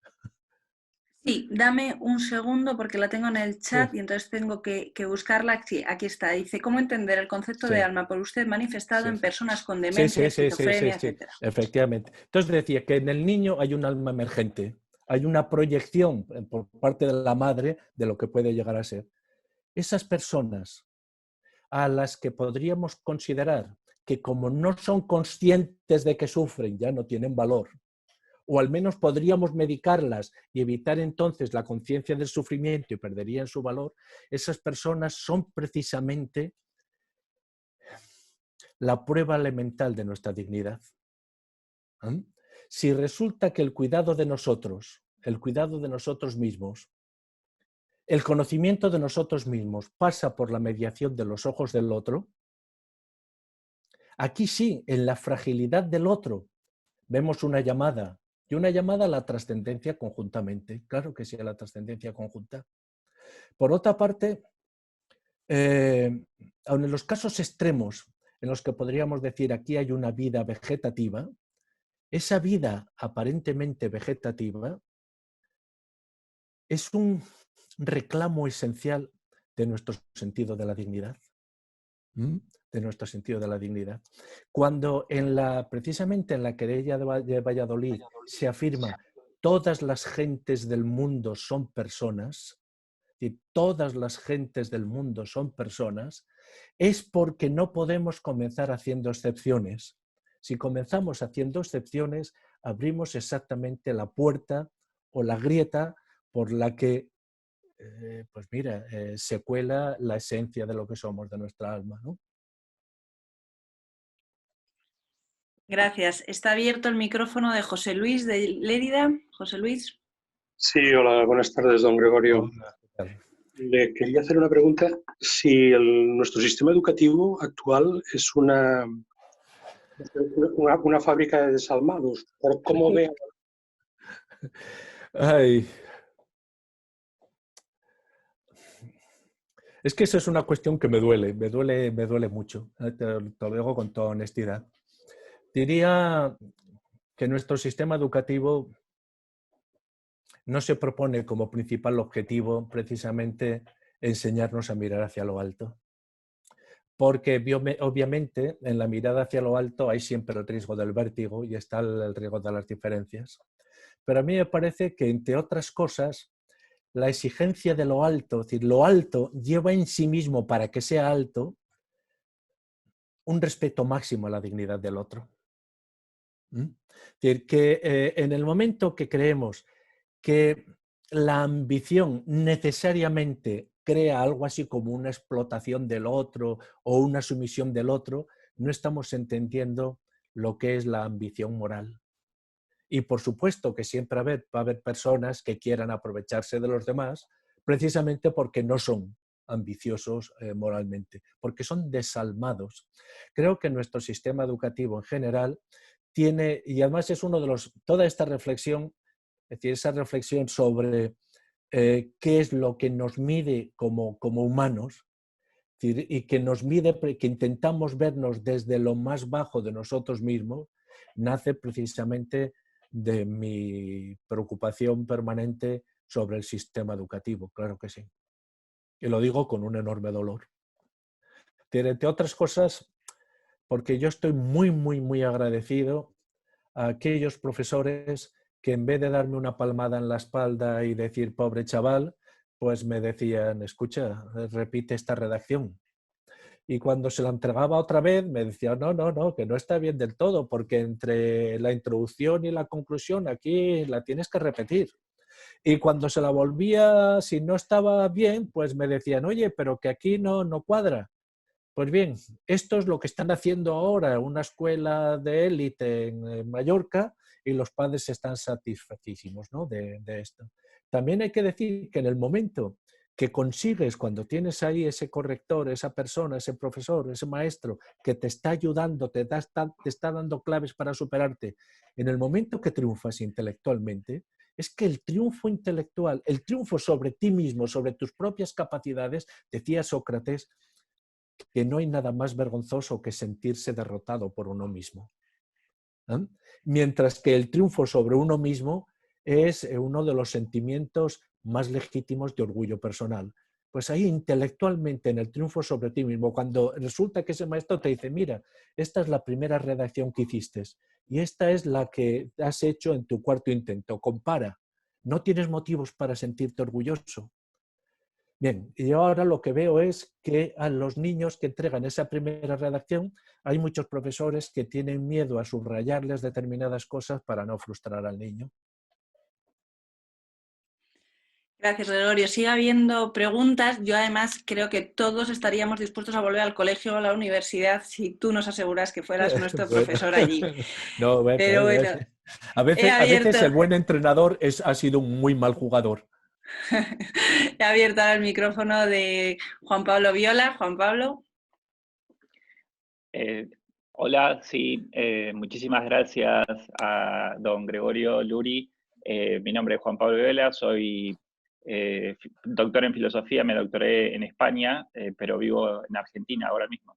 Sí, dame un segundo porque la tengo en el chat Sí. y entonces tengo que buscarla. Sí, aquí está. Dice, ¿cómo entender el concepto de Sí. alma por usted manifestado Sí. en personas con Sí, demencia, sí, esquizofrenia, etcétera? efectivamente. Entonces decía que en el niño hay un alma emergente, hay una proyección por parte de la madre de lo que puede llegar a ser. Esas personas a las que podríamos considerar que como no son conscientes de que sufren, ya no tienen valor, o al menos podríamos medicarlas y evitar entonces la conciencia del sufrimiento y perderían su valor, esas personas son precisamente la prueba elemental de nuestra dignidad. Si resulta que el cuidado de nosotros mismos, el conocimiento de nosotros mismos pasa por la mediación de los ojos del otro, aquí sí, en la fragilidad del otro, vemos una llamada, y una llamada a la trascendencia conjuntamente. Claro que sí, a la trascendencia conjunta. Por otra parte, aun en los casos extremos en los que podríamos decir aquí hay una vida vegetativa, esa vida aparentemente vegetativa es un reclamo esencial de nuestro sentido de la dignidad. De nuestro sentido de la dignidad. Cuando precisamente en la querella de Valladolid se afirma todas las gentes del mundo son personas, y todas las gentes del mundo son personas, es porque no podemos comenzar haciendo excepciones, Si comenzamos haciendo excepciones, abrimos exactamente la puerta o la grieta por la que, pues mira, se cuela la esencia de lo que somos, de nuestra alma, ¿no? Gracias. Está abierto el micrófono de José Luis de Lérida. José Luis. Sí, hola, buenas tardes, don Gregorio. Hola, ¿qué tal? Le quería hacer una pregunta. Si nuestro sistema educativo actual es una fábrica de desalmados, ¿por cómo ve? Ay. Es que esa es una cuestión que me duele mucho. Te lo digo con toda honestidad. Diría que nuestro sistema educativo no se propone como principal objetivo precisamente enseñarnos a mirar hacia lo alto. Porque obviamente en la mirada hacia lo alto hay siempre el riesgo del vértigo y está el riesgo de las diferencias. Pero a mí me parece que, entre otras cosas, la exigencia de lo alto, es decir, lo alto lleva en sí mismo, para que sea alto, un respeto máximo a la dignidad del otro. Es decir, que en el momento que creemos que la ambición necesariamente crea algo así como una explotación del otro o una sumisión del otro, no estamos entendiendo lo que es la ambición moral. Y por supuesto que siempre va a haber personas que quieran aprovecharse de los demás precisamente porque no son ambiciosos moralmente, porque son desalmados. Creo que nuestro sistema educativo en general tiene, y además es uno de los, toda esta reflexión, es decir, esa reflexión sobre qué es lo que nos mide como humanos, y que nos mide, que intentamos vernos desde lo más bajo de nosotros mismos, nace precisamente de mi preocupación permanente sobre el sistema educativo, claro que sí. Y lo digo con un enorme dolor. Entre otras cosas, porque yo estoy muy agradecido a aquellos profesores que, en vez de darme una palmada en la espalda y decir pobre chaval, pues me decían, escucha, repite esta redacción. Y cuando se la entregaba otra vez me decía, no, que no está bien del todo, porque entre la introducción y la conclusión aquí la tienes que repetir. Y cuando se la volvía, si no estaba bien, pues me decían, oye, pero que aquí no cuadra. Pues bien, esto es lo que están haciendo ahora una escuela de élite en Mallorca, y los padres están satisfacísimos, ¿no?, de esto. También hay que decir que en el momento que consigues, cuando tienes ahí ese corrector, esa persona, ese profesor, ese maestro que te está ayudando, te está dando claves para superarte, en el momento que triunfas intelectualmente, es que el triunfo intelectual, el triunfo sobre ti mismo, sobre tus propias capacidades, decía Sócrates, que no hay nada más vergonzoso que sentirse derrotado por uno mismo. ¿Eh? Mientras que el triunfo sobre uno mismo es uno de los sentimientos más legítimos de orgullo personal. Pues ahí intelectualmente, en el triunfo sobre ti mismo, cuando resulta que ese maestro te dice, mira, esta es la primera redacción que hiciste y esta es la que has hecho en tu cuarto intento, compara, no tienes motivos para sentirte orgulloso. Bien, y ahora lo que veo es que a los niños que entregan esa primera redacción, hay muchos profesores que tienen miedo a subrayarles determinadas cosas para no frustrar al niño. Gracias, Gregorio. Sigue habiendo preguntas. Yo además creo que todos estaríamos dispuestos a volver al colegio o a la universidad si tú nos aseguras que fueras nuestro profesor allí. No, Pero bueno, a veces el buen entrenador ha sido un muy mal jugador. He abierto ahora el micrófono de Juan Pablo Viola. Juan Pablo. Hola, sí, muchísimas gracias a don Gregorio Luri. Mi nombre es Juan Pablo Viola, soy doctor en filosofía, me doctoré en España, pero vivo en Argentina ahora mismo.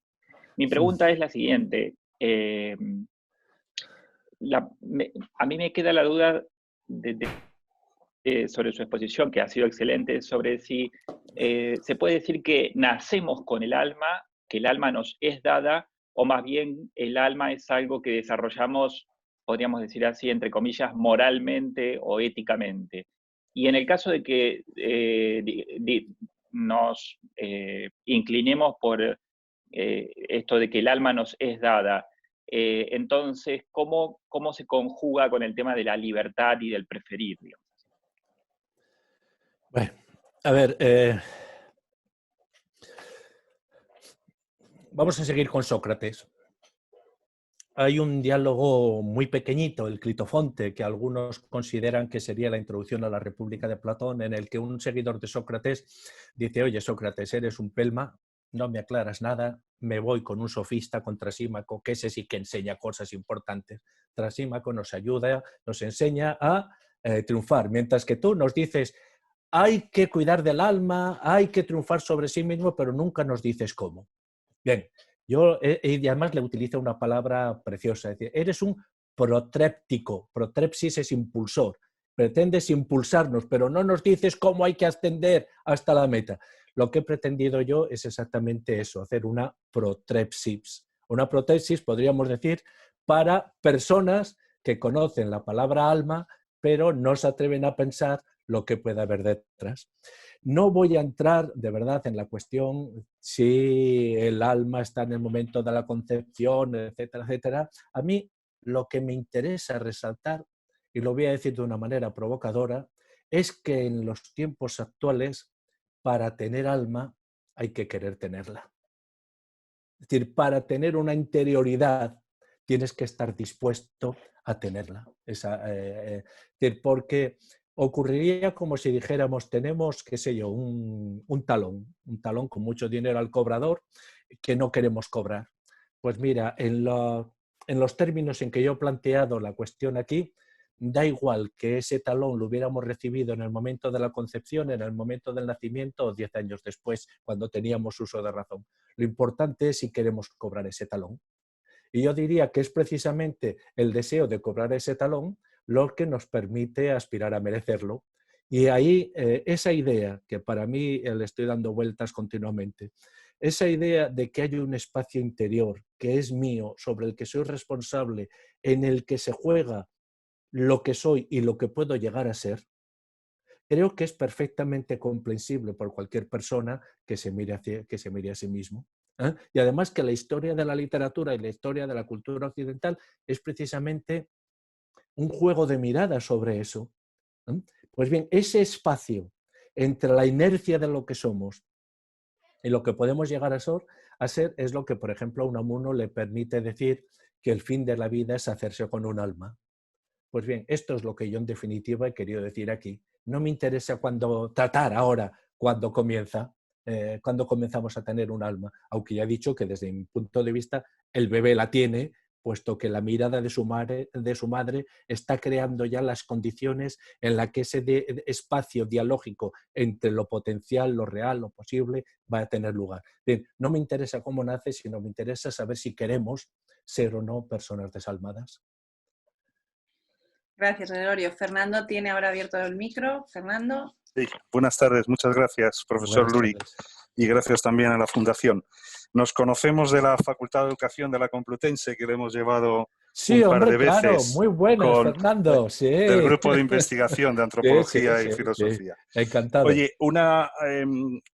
Mi pregunta es la siguiente. A mí me queda la duda sobre su exposición, que ha sido excelente, sobre si se puede decir que nacemos con el alma, que el alma nos es dada, o más bien el alma es algo que desarrollamos, podríamos decir así, entre comillas, moralmente o éticamente. Y en el caso de que nos inclinemos por esto de que el alma nos es dada, Entonces, ¿cómo se conjuga con el tema de la libertad y del preferir, digamos? Bueno, a ver, vamos a seguir con Sócrates. Hay un diálogo muy pequeñito, el Clitofonte, que algunos consideran que sería la introducción a la República de Platón, en el que un seguidor de Sócrates dice: oye, Sócrates, eres un pelma, no me aclaras nada, me voy con un sofista, con Trasímaco, que ese sí que enseña cosas importantes. Trasímaco nos ayuda, nos enseña a triunfar, mientras que tú nos dices: hay que cuidar del alma, hay que triunfar sobre sí mismo, pero nunca nos dices cómo. Bien, yo y además le utilizo una palabra preciosa, es decir, eres un protréptico, protrepsis es impulsor, pretendes impulsarnos, pero no nos dices cómo hay que ascender hasta la meta. Lo que he pretendido yo es exactamente eso, hacer una protrepsis. Una protrepsis, podríamos decir, para personas que conocen la palabra alma, pero no se atreven a pensar lo que puede haber detrás. No voy a entrar de verdad en la cuestión si el alma está en el momento de la concepción, etcétera, etcétera. A mí lo que me interesa resaltar, y lo voy a decir de una manera provocadora, es que en los tiempos actuales, para tener alma, hay que querer tenerla. Es decir, para tener una interioridad, tienes que estar dispuesto a tenerla. Es decir, porque ocurriría como si dijéramos, tenemos, qué sé yo, un talón con mucho dinero al cobrador que no queremos cobrar. Pues mira, en los términos en que yo he planteado la cuestión aquí, da igual que ese talón lo hubiéramos recibido en el momento de la concepción, en el momento del nacimiento o 10 años después, cuando teníamos uso de razón. Lo importante es si queremos cobrar ese talón. Y yo diría que es precisamente el deseo de cobrar ese talón lo que nos permite aspirar a merecerlo. Y ahí esa idea, que para mí le estoy dando vueltas continuamente, esa idea de que hay un espacio interior que es mío, sobre el que soy responsable, en el que se juega lo que soy y lo que puedo llegar a ser, creo que es perfectamente comprensible por cualquier persona que se mire a sí mismo. Y además que la historia de la literatura y la historia de la cultura occidental es precisamente un juego de miradas sobre eso. Pues bien, ese espacio entre la inercia de lo que somos y lo que podemos llegar a ser es lo que, por ejemplo, a Unamuno le permite decir que el fin de la vida es hacerse con un alma. Pues bien, esto es lo que yo en definitiva he querido decir aquí. No me interesa tratar ahora cuando comenzamos a tener un alma, aunque ya he dicho que desde mi punto de vista el bebé la tiene, puesto que la mirada de su madre está creando ya las condiciones en las que ese espacio dialógico entre lo potencial, lo real, lo posible, va a tener lugar. Bien, no me interesa cómo nace, sino me interesa saber si queremos ser o no personas desalmadas. Gracias, Gregorio. Fernando tiene ahora abierto el micro. Fernando. Sí, buenas tardes. Muchas gracias, profesor Luri. Y gracias también a la Fundación. Nos conocemos de la Facultad de Educación de la Complutense, que le hemos llevado un par de veces. Claro, muy buenas, Fernando. Sí. Del grupo de investigación de antropología y filosofía. Sí. Encantado. Oye,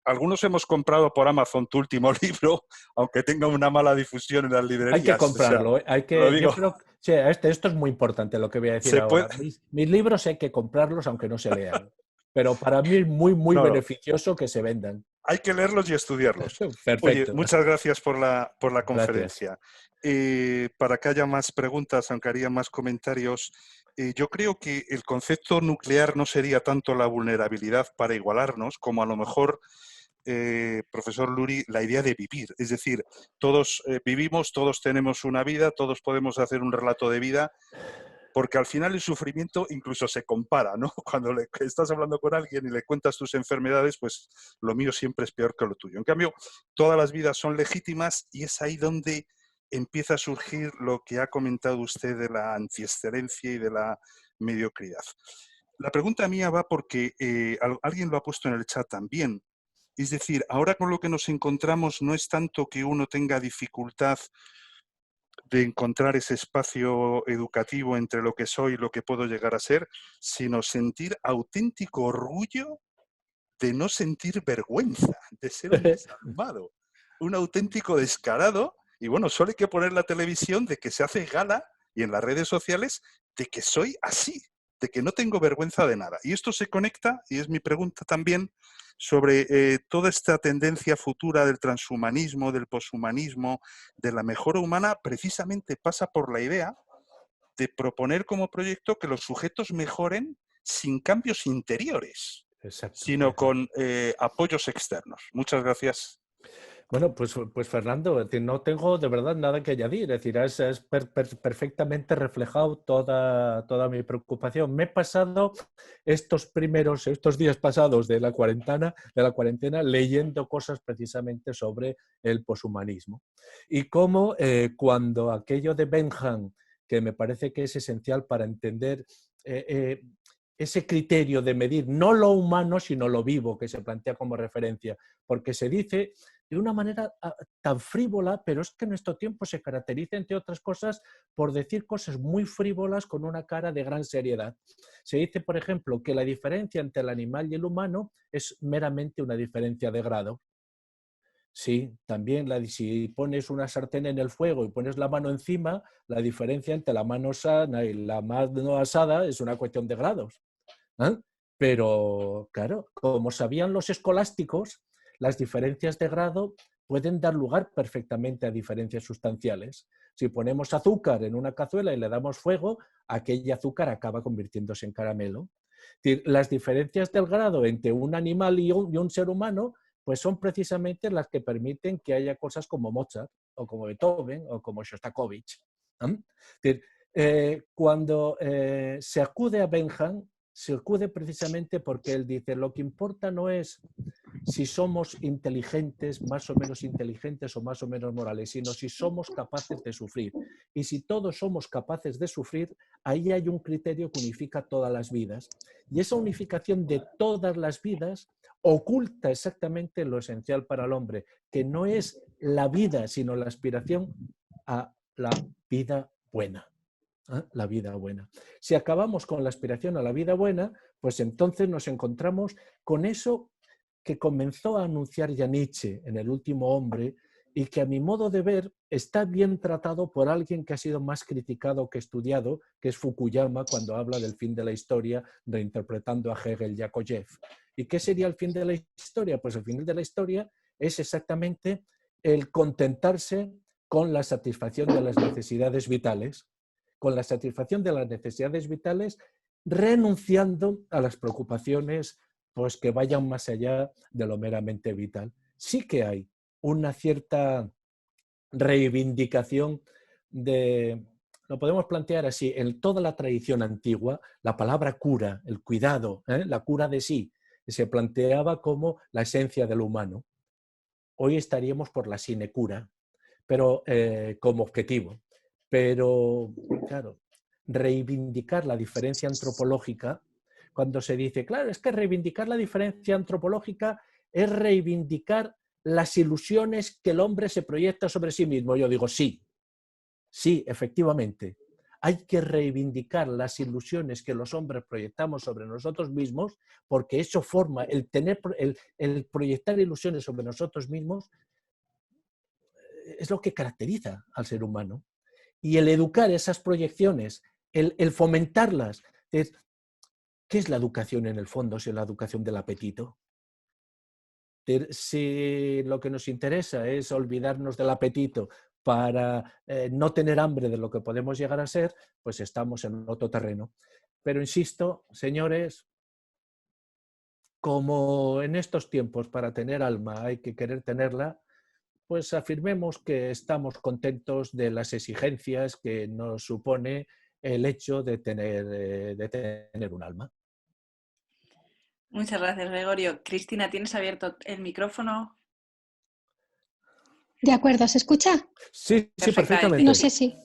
algunos hemos comprado por Amazon tu último libro, aunque tenga una mala difusión en las librerías. Hay que comprarlo. Esto es muy importante lo que voy a decir ahora. Mis libros hay que comprarlos aunque no se lean. Pero para mí es muy beneficioso que se vendan. Hay que leerlos y estudiarlos. Perfecto. Oye, muchas gracias por la conferencia. Para que haya más preguntas, aunque haría más comentarios, yo creo que el concepto nuclear no sería tanto la vulnerabilidad para igualarnos, como a lo mejor, profesor Luri, la idea de vivir. Es decir, todos vivimos, todos tenemos una vida, todos podemos hacer un relato de vida, porque al final el sufrimiento incluso se compara, ¿no? Cuando estás hablando con alguien y le cuentas tus enfermedades, pues lo mío siempre es peor que lo tuyo. En cambio, todas las vidas son legítimas y es ahí donde empieza a surgir lo que ha comentado usted de la antiexcelencia y de la mediocridad. La pregunta mía va porque alguien lo ha puesto en el chat también. Es decir, ahora con lo que nos encontramos no es tanto que uno tenga dificultad de encontrar ese espacio educativo entre lo que soy y lo que puedo llegar a ser, sino sentir auténtico orgullo de no sentir vergüenza, de ser un desalmado, un auténtico descarado. Y bueno, solo hay que poner la televisión de que se hace gala y en las redes sociales de que soy así, de que no tengo vergüenza de nada. Y esto se conecta, y es mi pregunta también, sobre toda esta tendencia futura del transhumanismo, del poshumanismo, de la mejora humana, precisamente pasa por la idea de proponer como proyecto que los sujetos mejoren sin cambios interiores, sino con apoyos externos. Muchas gracias. Bueno, pues Fernando, no tengo de verdad nada que añadir. Es decir, es perfectamente reflejado toda mi preocupación. Me he pasado estos días pasados de la cuarentena leyendo cosas precisamente sobre el poshumanismo. Y cómo cuando aquello de Bentham, que me parece que es esencial para entender ese criterio de medir no lo humano, sino lo vivo, que se plantea como referencia, porque se dice de una manera tan frívola, pero es que nuestro tiempo se caracteriza, entre otras cosas, por decir cosas muy frívolas con una cara de gran seriedad. Se dice, por ejemplo, que la diferencia entre el animal y el humano es meramente una diferencia de grado. Sí, también si pones una sartén en el fuego y pones la mano encima, la diferencia entre la mano sana y la mano asada es una cuestión de grados. ¿Eh? Pero, claro, como sabían los escolásticos, las diferencias de grado pueden dar lugar perfectamente a diferencias sustanciales. Si ponemos azúcar en una cazuela y le damos fuego, aquel azúcar acaba convirtiéndose en caramelo. Las diferencias del grado entre un animal y un ser humano pues son precisamente las que permiten que haya cosas como Mozart, o como Beethoven, o como Shostakovich. Cuando se acude a Bentham, se acude precisamente porque él dice, lo que importa no es si somos inteligentes, más o menos inteligentes o más o menos morales, sino si somos capaces de sufrir. Y si todos somos capaces de sufrir, ahí hay un criterio que unifica todas las vidas. Y esa unificación de todas las vidas oculta exactamente lo esencial para el hombre, que no es la vida, sino la aspiración a la vida buena. La vida buena. Si acabamos con la aspiración a la vida buena, pues entonces nos encontramos con eso que comenzó a anunciar ya Nietzsche en El último hombre y que a mi modo de ver está bien tratado por alguien que ha sido más criticado que estudiado, que es Fukuyama, cuando habla del fin de la historia, reinterpretando a Hegel y a Kojève. ¿Y qué sería el fin de la historia? Pues el fin de la historia es exactamente el contentarse con la satisfacción de las necesidades vitales, con la satisfacción de las necesidades vitales, renunciando a las preocupaciones pues, que vayan más allá de lo meramente vital. Sí que hay una cierta reivindicación lo podemos plantear así, en toda la tradición antigua, la palabra cura, el cuidado, la cura de sí, se planteaba como la esencia del humano. Hoy estaríamos por la sinecura, pero como objetivo. Pero, claro, reivindicar la diferencia antropológica, cuando se dice, claro, es que reivindicar la diferencia antropológica es reivindicar las ilusiones que el hombre se proyecta sobre sí mismo. Yo digo, sí, efectivamente. Hay que reivindicar las ilusiones que los hombres proyectamos sobre nosotros mismos, porque eso forma, el proyectar ilusiones sobre nosotros mismos es lo que caracteriza al ser humano. Y el educar esas proyecciones, el fomentarlas, ¿qué es la educación en el fondo? Si es la educación del apetito. Si lo que nos interesa es olvidarnos del apetito para no tener hambre de lo que podemos llegar a ser, pues estamos en otro terreno. Pero insisto, señores, como en estos tiempos para tener alma hay que querer tenerla, pues afirmemos que estamos contentos de las exigencias que nos supone el hecho de tener un alma. Muchas gracias, Gregorio. Cristina, ¿tienes abierto el micrófono? De acuerdo, ¿se escucha? Sí, perfectamente. No sé si...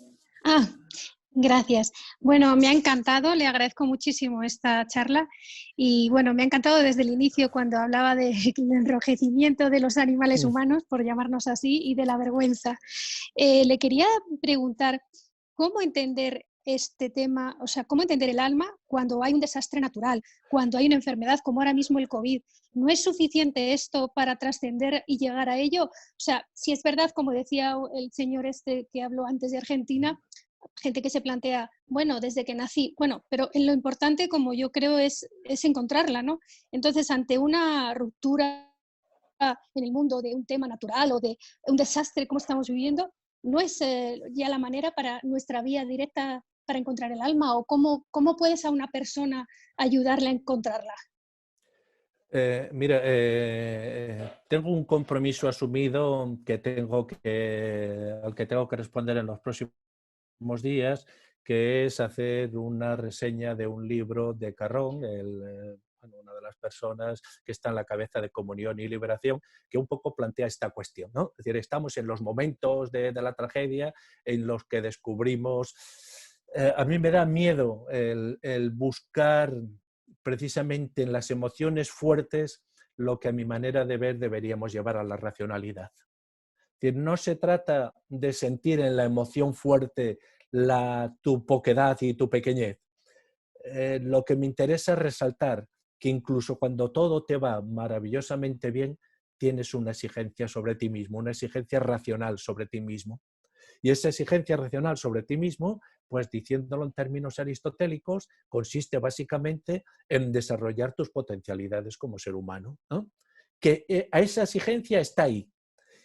Gracias. Bueno, me ha encantado, le agradezco muchísimo esta charla y bueno, me ha encantado desde el inicio cuando hablaba del enrojecimiento de los animales humanos, por llamarnos así, y de la vergüenza. Le quería preguntar, ¿cómo entender este tema, o sea, cómo entender el alma cuando hay un desastre natural, cuando hay una enfermedad como ahora mismo el COVID. ¿No es suficiente esto para trascender y llegar a ello? O sea, si es verdad, como decía el señor este que habló antes de Argentina, gente que se plantea, bueno, desde que nací, bueno, pero lo importante, como yo creo, es encontrarla, ¿no? Entonces, ante una ruptura en el mundo de un tema natural o de un desastre como estamos viviendo, ¿no es ya la manera para nuestra vía directa para encontrar el alma? ¿O cómo puedes a una persona ayudarle a encontrarla? Mira, tengo un compromiso asumido al que tengo que responder en los próximos días, que es hacer una reseña de un libro de Carrón, una de las personas que está en la cabeza de Comunión y Liberación, que un poco plantea esta cuestión, ¿no? Es decir, estamos en los momentos de la tragedia en los que descubrimos... a mí me da miedo el buscar precisamente en las emociones fuertes lo que a mi manera de ver deberíamos llevar a la racionalidad. Es decir, no se trata de sentir en la emoción fuerte tu poquedad y tu pequeñez. Lo que me interesa es resaltar que incluso cuando todo te va maravillosamente bien, tienes una exigencia sobre ti mismo, una exigencia racional sobre ti mismo. Y esa exigencia racional sobre ti mismo, pues diciéndolo en términos aristotélicos, consiste básicamente en desarrollar tus potencialidades como ser humano, ¿no? Que a esa exigencia está ahí.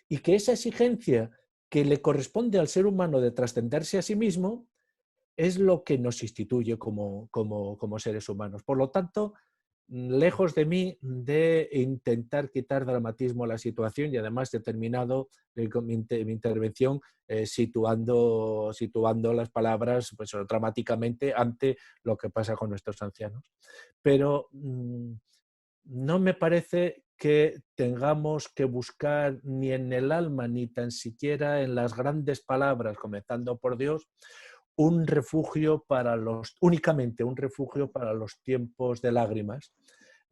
Y que esa exigencia que le corresponde al ser humano de trascenderse a sí mismo es lo que nos instituye como seres humanos. Por lo tanto, lejos de mí de intentar quitar dramatismo a la situación, y además he terminado mi intervención situando las palabras pues, dramáticamente ante lo que pasa con nuestros ancianos. Pero no me parece que tengamos que buscar ni en el alma ni tan siquiera en las grandes palabras, comenzando por Dios, únicamente un refugio para los tiempos de lágrimas.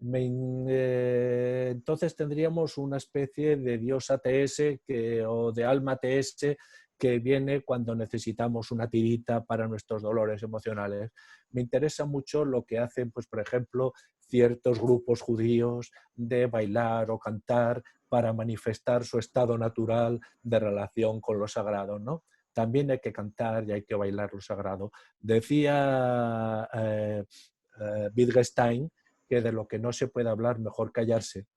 Entonces tendríamos una especie de Dios ATS o de alma ATS que viene cuando necesitamos una tirita para nuestros dolores emocionales. Me interesa mucho lo que hacen, pues, por ejemplo, ciertos grupos judíos de bailar o cantar para manifestar su estado natural de relación con lo sagrado, ¿no? También hay que cantar y hay que bailar lo sagrado. Decía Wittgenstein que de lo que no se puede hablar, mejor callarse.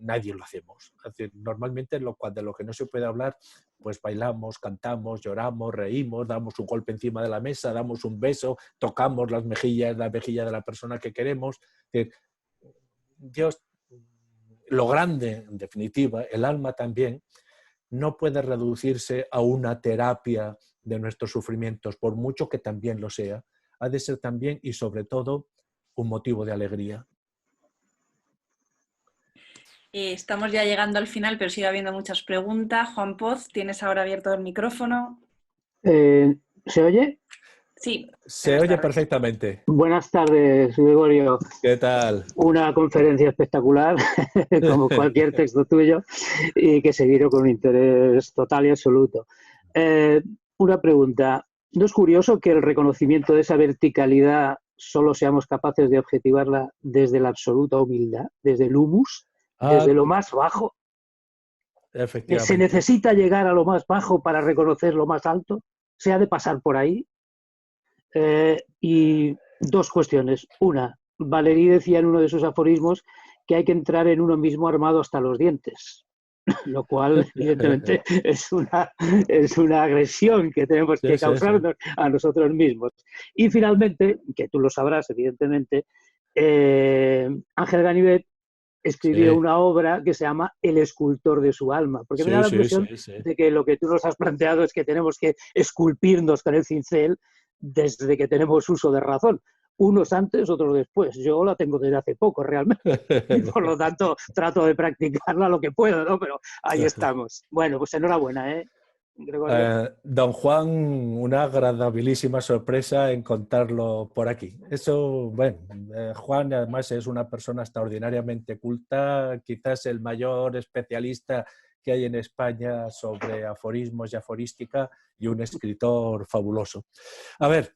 Nadie lo hacemos. Es decir, normalmente de lo que no se puede hablar, pues bailamos, cantamos, lloramos, reímos, damos un golpe encima de la mesa, damos un beso, tocamos la mejilla de la persona que queremos. Es decir, Dios, lo grande, en definitiva, el alma también, no puede reducirse a una terapia de nuestros sufrimientos, por mucho que también lo sea. Ha de ser también y sobre todo un motivo de alegría. Estamos ya llegando al final, pero sigue habiendo muchas preguntas. Juan Poz, tienes ahora abierto el micrófono. ¿Se oye? Sí. Se oye perfectamente. Buenas tardes, Gregorio. ¿Qué tal? Una conferencia espectacular, como cualquier texto tuyo, y que seguiré con un interés total y absoluto. Una pregunta. ¿No es curioso que el reconocimiento de esa verticalidad solo seamos capaces de objetivarla desde la absoluta humildad, desde el humus, desde lo más bajo? Efectivamente. ¿Se necesita llegar a lo más bajo para reconocer lo más alto? ¿Se ha de pasar por ahí? Y dos cuestiones. Una, Valéry decía en uno de sus aforismos que hay que entrar en uno mismo armado hasta los dientes, lo cual evidentemente es una agresión que tenemos que causarnos a nosotros mismos. Y finalmente, que tú lo sabrás evidentemente, Ángel Ganivet escribió una obra que se llama El escultor de su alma, porque me da la impresión de que lo que tú nos has planteado es que tenemos que esculpirnos con el cincel desde que tenemos uso de razón. Unos antes, otros después. Yo la tengo desde hace poco, realmente. Y por lo tanto, trato de practicarla lo que puedo, ¿no? Pero ahí estamos. Bueno, pues enhorabuena, ¿eh? Don Juan, una agradabilísima sorpresa en contarlo por aquí. Eso, bueno, Juan además es una persona extraordinariamente culta, quizás el mayor especialista que hay en España sobre aforismos y aforística y un escritor fabuloso. A ver,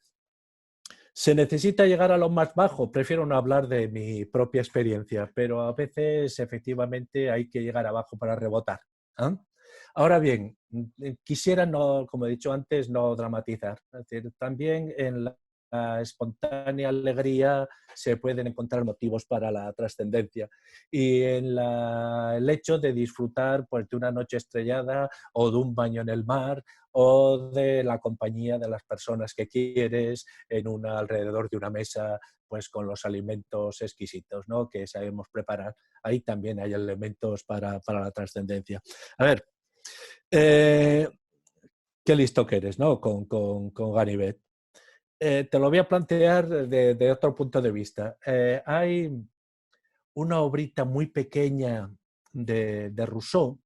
¿se necesita llegar a lo más bajo? Prefiero no hablar de mi propia experiencia, pero a veces efectivamente hay que llegar abajo para rebotar. Ahora bien, quisiera, no, como he dicho antes, no dramatizar. Es decir, también en la espontánea alegría se pueden encontrar motivos para la trascendencia y en el hecho de disfrutar pues, de una noche estrellada o de un baño en el mar o de la compañía de las personas que quieres alrededor de una mesa pues con los alimentos exquisitos, ¿no? Que sabemos preparar. Ahí también hay elementos para la trascendencia. A ver, qué listo que eres, ¿no? Con Ganivet. Te lo voy a plantear de otro punto de vista. Hay una obrita muy pequeña de Rousseau,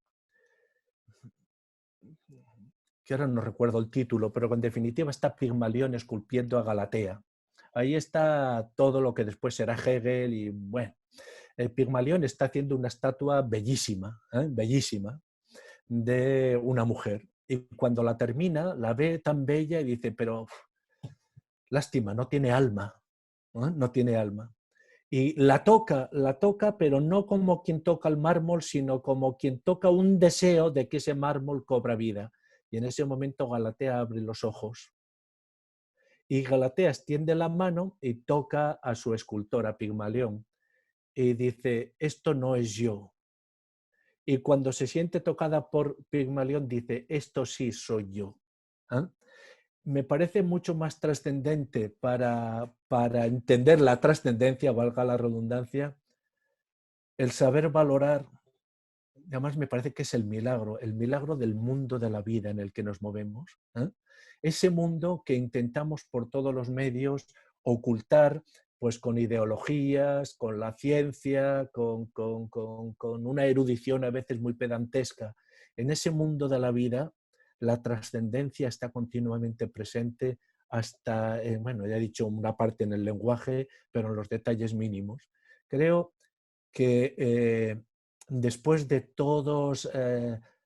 que ahora no recuerdo el título, pero en definitiva está Pigmalión esculpiendo a Galatea. Ahí está todo lo que después será Hegel y bueno, Pigmalión está haciendo una estatua bellísima, bellísima, de una mujer. Y cuando la termina, la ve tan bella y dice, pero lástima, no tiene alma, no tiene alma. Y la toca, pero no como quien toca el mármol, sino como quien toca un deseo de que ese mármol cobra vida. Y en ese momento Galatea abre los ojos. Y Galatea extiende la mano y toca a su escultor, a Pigmalión. Y dice, esto no es yo. Y cuando se siente tocada por Pigmalión, dice, esto sí soy yo. Me parece mucho más trascendente para entender la trascendencia, valga la redundancia, el saber valorar, además me parece que es el milagro del mundo de la vida en el que nos movemos. Ese mundo que intentamos por todos los medios ocultar, pues con ideologías, con la ciencia, con una erudición a veces muy pedantesca. En ese mundo de la vida, la trascendencia está continuamente presente hasta, bueno, ya he dicho una parte en el lenguaje, pero en los detalles mínimos. Creo que después de todos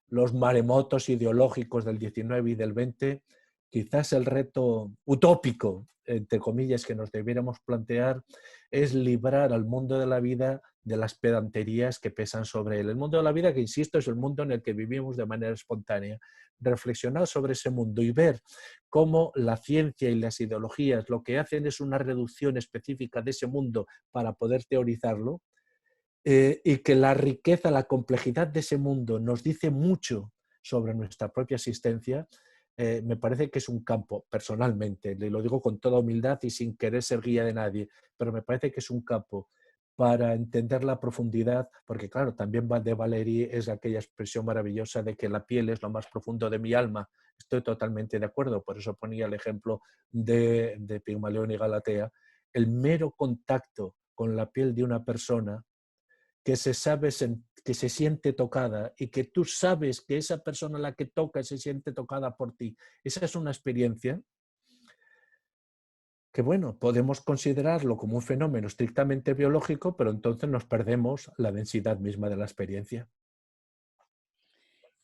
los maremotos ideológicos del 19 y del 20, quizás el reto utópico, entre comillas, que nos debiéramos plantear es librar al mundo de la vida de las pedanterías que pesan sobre él. El mundo de la vida, que insisto, es el mundo en el que vivimos de manera espontánea. Reflexionar sobre ese mundo y ver cómo la ciencia y las ideologías lo que hacen es una reducción específica de ese mundo para poder teorizarlo, y que la riqueza, la complejidad de ese mundo nos dice mucho sobre nuestra propia existencia, me parece que es un campo, personalmente, le lo digo con toda humildad y sin querer ser guía de nadie, pero me parece que es un campo para entender la profundidad, porque claro, también de Valéry es aquella expresión maravillosa de que la piel es lo más profundo de mi alma. Estoy totalmente de acuerdo, por eso ponía el ejemplo de Pigmalión y Galatea. El mero contacto con la piel de una persona que se siente tocada y que tú sabes que esa persona a la que toca se siente tocada por ti. Esa es una experiencia que, bueno, podemos considerarlo como un fenómeno estrictamente biológico, pero entonces nos perdemos la densidad misma de la experiencia.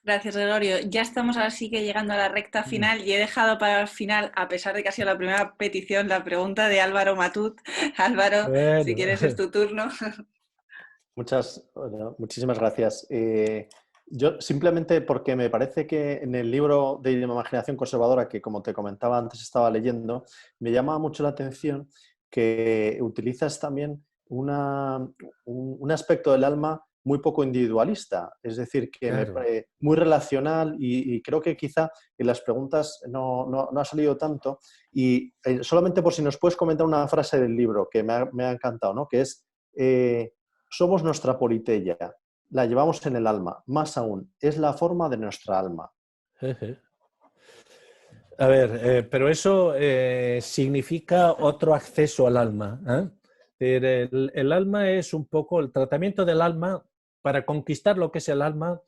Gracias, Gregorio. Ya estamos ahora sí que llegando a la recta final y he dejado para el final, a pesar de que ha sido la primera petición, la pregunta de Álvaro Matut. Álvaro, bueno, si quieres es tu turno. Muchísimas gracias. Yo simplemente porque me parece que en el libro de Imaginación Conservadora, que como te comentaba antes estaba leyendo, me llama mucho la atención que utilizas también un aspecto del alma muy poco individualista, es decir, que claro, muy relacional y creo que quizá en las preguntas no ha salido tanto. Y solamente por si nos puedes comentar una frase del libro que me ha encantado, ¿no? Que es... somos nuestra politeia, la llevamos en el alma, más aún, es la forma de nuestra alma. A ver, pero eso significa otro acceso al alma. El alma es un poco el tratamiento del alma para conquistar lo que es el alma.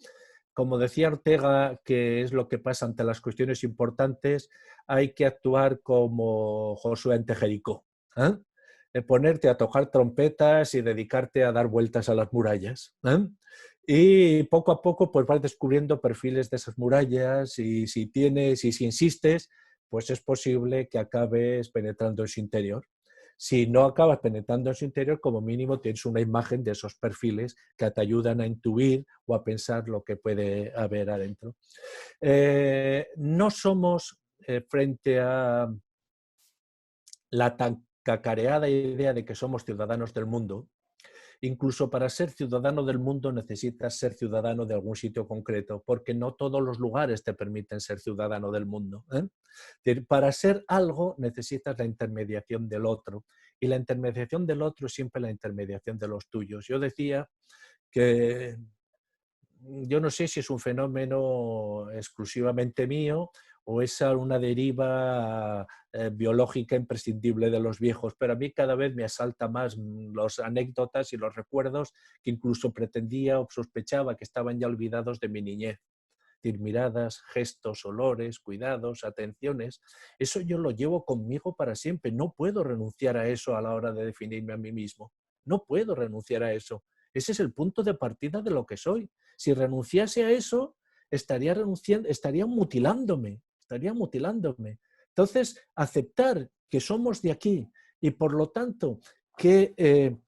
Como decía Ortega, que es lo que pasa ante las cuestiones importantes, hay que actuar como Josué ante Jericó. Ponerte a tocar trompetas y dedicarte a dar vueltas a las murallas. Y poco a poco pues vas descubriendo perfiles de esas murallas y si insistes, pues es posible que acabes penetrando en su interior. Si no acabas penetrando en su interior, como mínimo tienes una imagen de esos perfiles que te ayudan a intuir o a pensar lo que puede haber adentro. No somos frente a la tan cacareada idea de que somos ciudadanos del mundo. Incluso para ser ciudadano del mundo necesitas ser ciudadano de algún sitio concreto, porque no todos los lugares te permiten ser ciudadano del mundo, ¿eh? Para ser algo necesitas la intermediación del otro, y la intermediación del otro es siempre la intermediación de los tuyos. Yo decía que yo no sé si es un fenómeno exclusivamente mío o es una deriva biológica imprescindible de los viejos, pero a mí cada vez me asalta más las anécdotas y los recuerdos que incluso pretendía o sospechaba que estaban ya olvidados de mi niñez. Es decir, miradas, gestos, olores, cuidados, atenciones, eso yo lo llevo conmigo para siempre. No puedo renunciar a eso a la hora de definirme a mí mismo. No puedo renunciar a eso. Ese es el punto de partida de lo que soy. Si renunciase a eso, estaría mutilándome. Entonces, aceptar que somos de aquí y por lo tanto que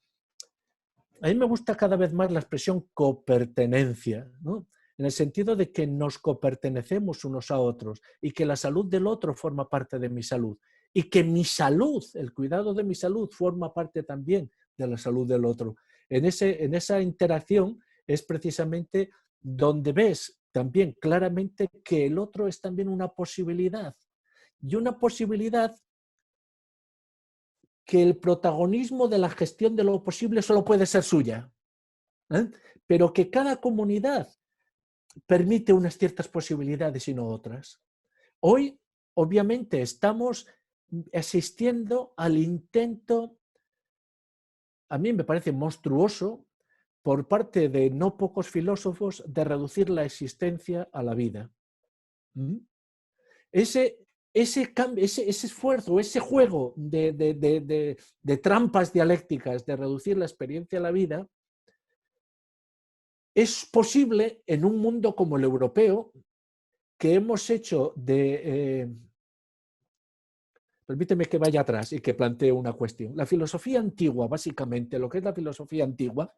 a mí me gusta cada vez más la expresión copertenencia, ¿no? En el sentido de que nos copertenecemos unos a otros y que la salud del otro forma parte de mi salud y que mi salud, el cuidado de mi salud, forma parte también de la salud del otro. En esa interacción es precisamente donde ves también claramente que el otro es también una posibilidad, y una posibilidad que el protagonismo de la gestión de lo posible solo puede ser suya, ¿eh? Pero que cada comunidad permite unas ciertas posibilidades y no otras. Hoy, obviamente, estamos asistiendo al intento, a mí me parece monstruoso, por parte de no pocos filósofos, de reducir la existencia a la vida. Ese esfuerzo, ese juego de trampas dialécticas, de reducir la experiencia a la vida, es posible en un mundo como el europeo, que hemos hecho permíteme que vaya atrás y que plantee una cuestión. La filosofía antigua, básicamente, lo que es la filosofía antigua,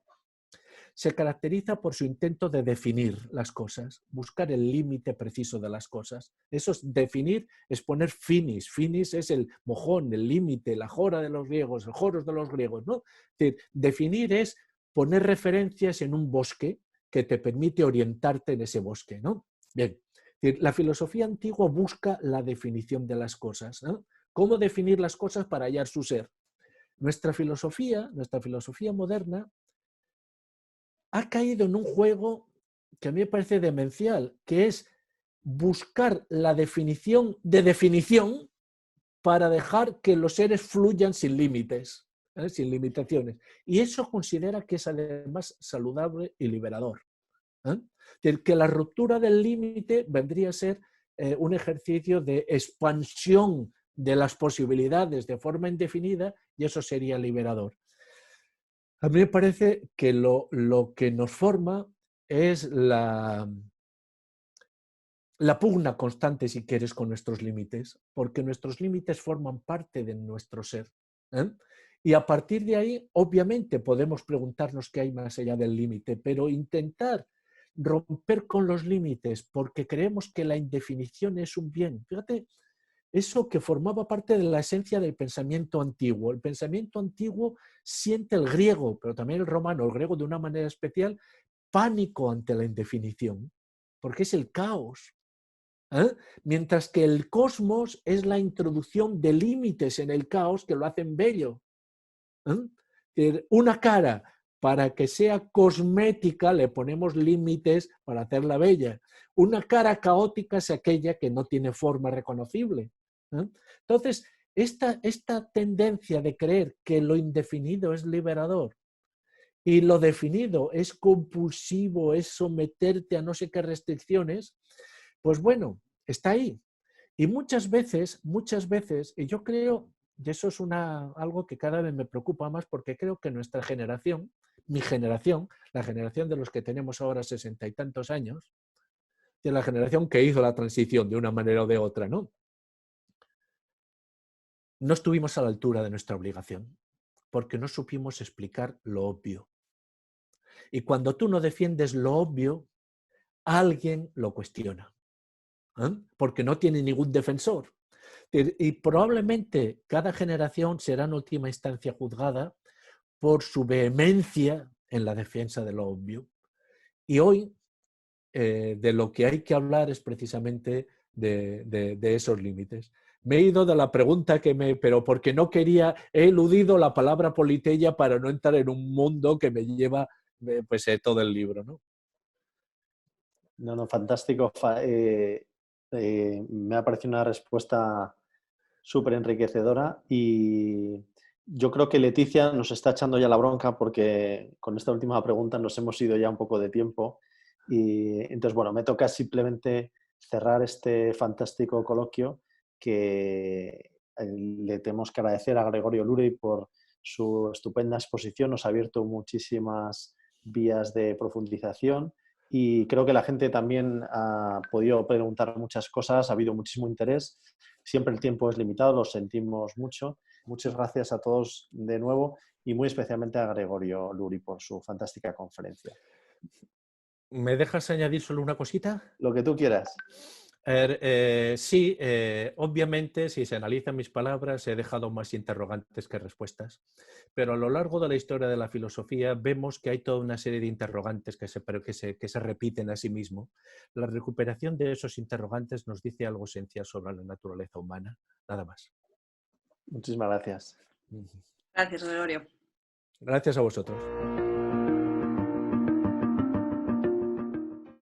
se caracteriza por su intento de definir las cosas, buscar el límite preciso de las cosas. Eso es definir, es poner finis. Finis es el mojón, el límite, la jora de los griegos, el joros de los griegos, ¿no? Es decir, definir es poner referencias en un bosque que te permite orientarte en ese bosque, ¿no? Bien, la filosofía antigua busca la definición de las cosas, ¿no? ¿Cómo definir las cosas para hallar su ser? Nuestra filosofía moderna, ha caído en un juego que a mí me parece demencial, que es buscar la definición de definición para dejar que los seres fluyan sin límites, sin limitaciones. Y eso considera que es además saludable y liberador. Que la ruptura del límite vendría a ser un ejercicio de expansión de las posibilidades de forma indefinida y eso sería liberador. A mí me parece que lo que nos forma es la pugna constante, si quieres, con nuestros límites, porque nuestros límites forman parte de nuestro ser. Y a partir de ahí, obviamente, podemos preguntarnos qué hay más allá del límite, pero intentar romper con los límites porque creemos que la indefinición es un bien. Fíjate, eso que formaba parte de la esencia del pensamiento antiguo. El pensamiento antiguo siente el griego, pero también el romano, el griego de una manera especial, pánico ante la indefinición, porque es el caos. Mientras que el cosmos es la introducción de límites en el caos que lo hacen bello. Una cara, para que sea cosmética, le ponemos límites para hacerla bella. Una cara caótica es aquella que no tiene forma reconocible. Entonces, esta tendencia de creer que lo indefinido es liberador y lo definido es compulsivo, es someterte a no sé qué restricciones, pues bueno, está ahí. Y muchas veces, y yo creo, y eso es algo que cada vez me preocupa más porque creo que nuestra generación, mi generación, la generación de los que tenemos ahora 60 y tantos años, de la generación que hizo la transición de una manera o de otra, ¿no? No estuvimos a la altura de nuestra obligación, porque no supimos explicar lo obvio. Y cuando tú no defiendes lo obvio, alguien lo cuestiona, porque no tiene ningún defensor. Y probablemente cada generación será en última instancia juzgada por su vehemencia en la defensa de lo obvio. Y hoy de lo que hay que hablar es precisamente de esos límites. Me he ido de la pregunta pero porque no quería, he eludido la palabra politeia para no entrar en un mundo que me lleva pues, todo el libro, ¿no? No, fantástico. Me ha parecido una respuesta súper enriquecedora y yo creo que Leticia nos está echando ya la bronca porque con esta última pregunta nos hemos ido ya un poco de tiempo y entonces, bueno, me toca simplemente cerrar este fantástico coloquio que le tenemos que agradecer a Gregorio Lurey por su estupenda exposición, nos ha abierto muchísimas vías de profundización y creo que la gente también ha podido preguntar muchas cosas, ha habido muchísimo interés. Siempre el tiempo es limitado, lo sentimos mucho. Muchas gracias a todos de nuevo y muy especialmente a Gregorio Lurey por su fantástica conferencia. ¿Me dejas añadir solo una cosita? Lo que tú quieras. Sí, obviamente, si se analizan mis palabras, he dejado más interrogantes que respuestas, pero a lo largo de la historia de la filosofía vemos que hay toda una serie de interrogantes que se repiten a sí mismos. La recuperación de esos interrogantes nos dice algo esencial sobre la naturaleza humana, nada más. Muchísimas gracias. Gracias, Gregorio. Gracias a vosotros.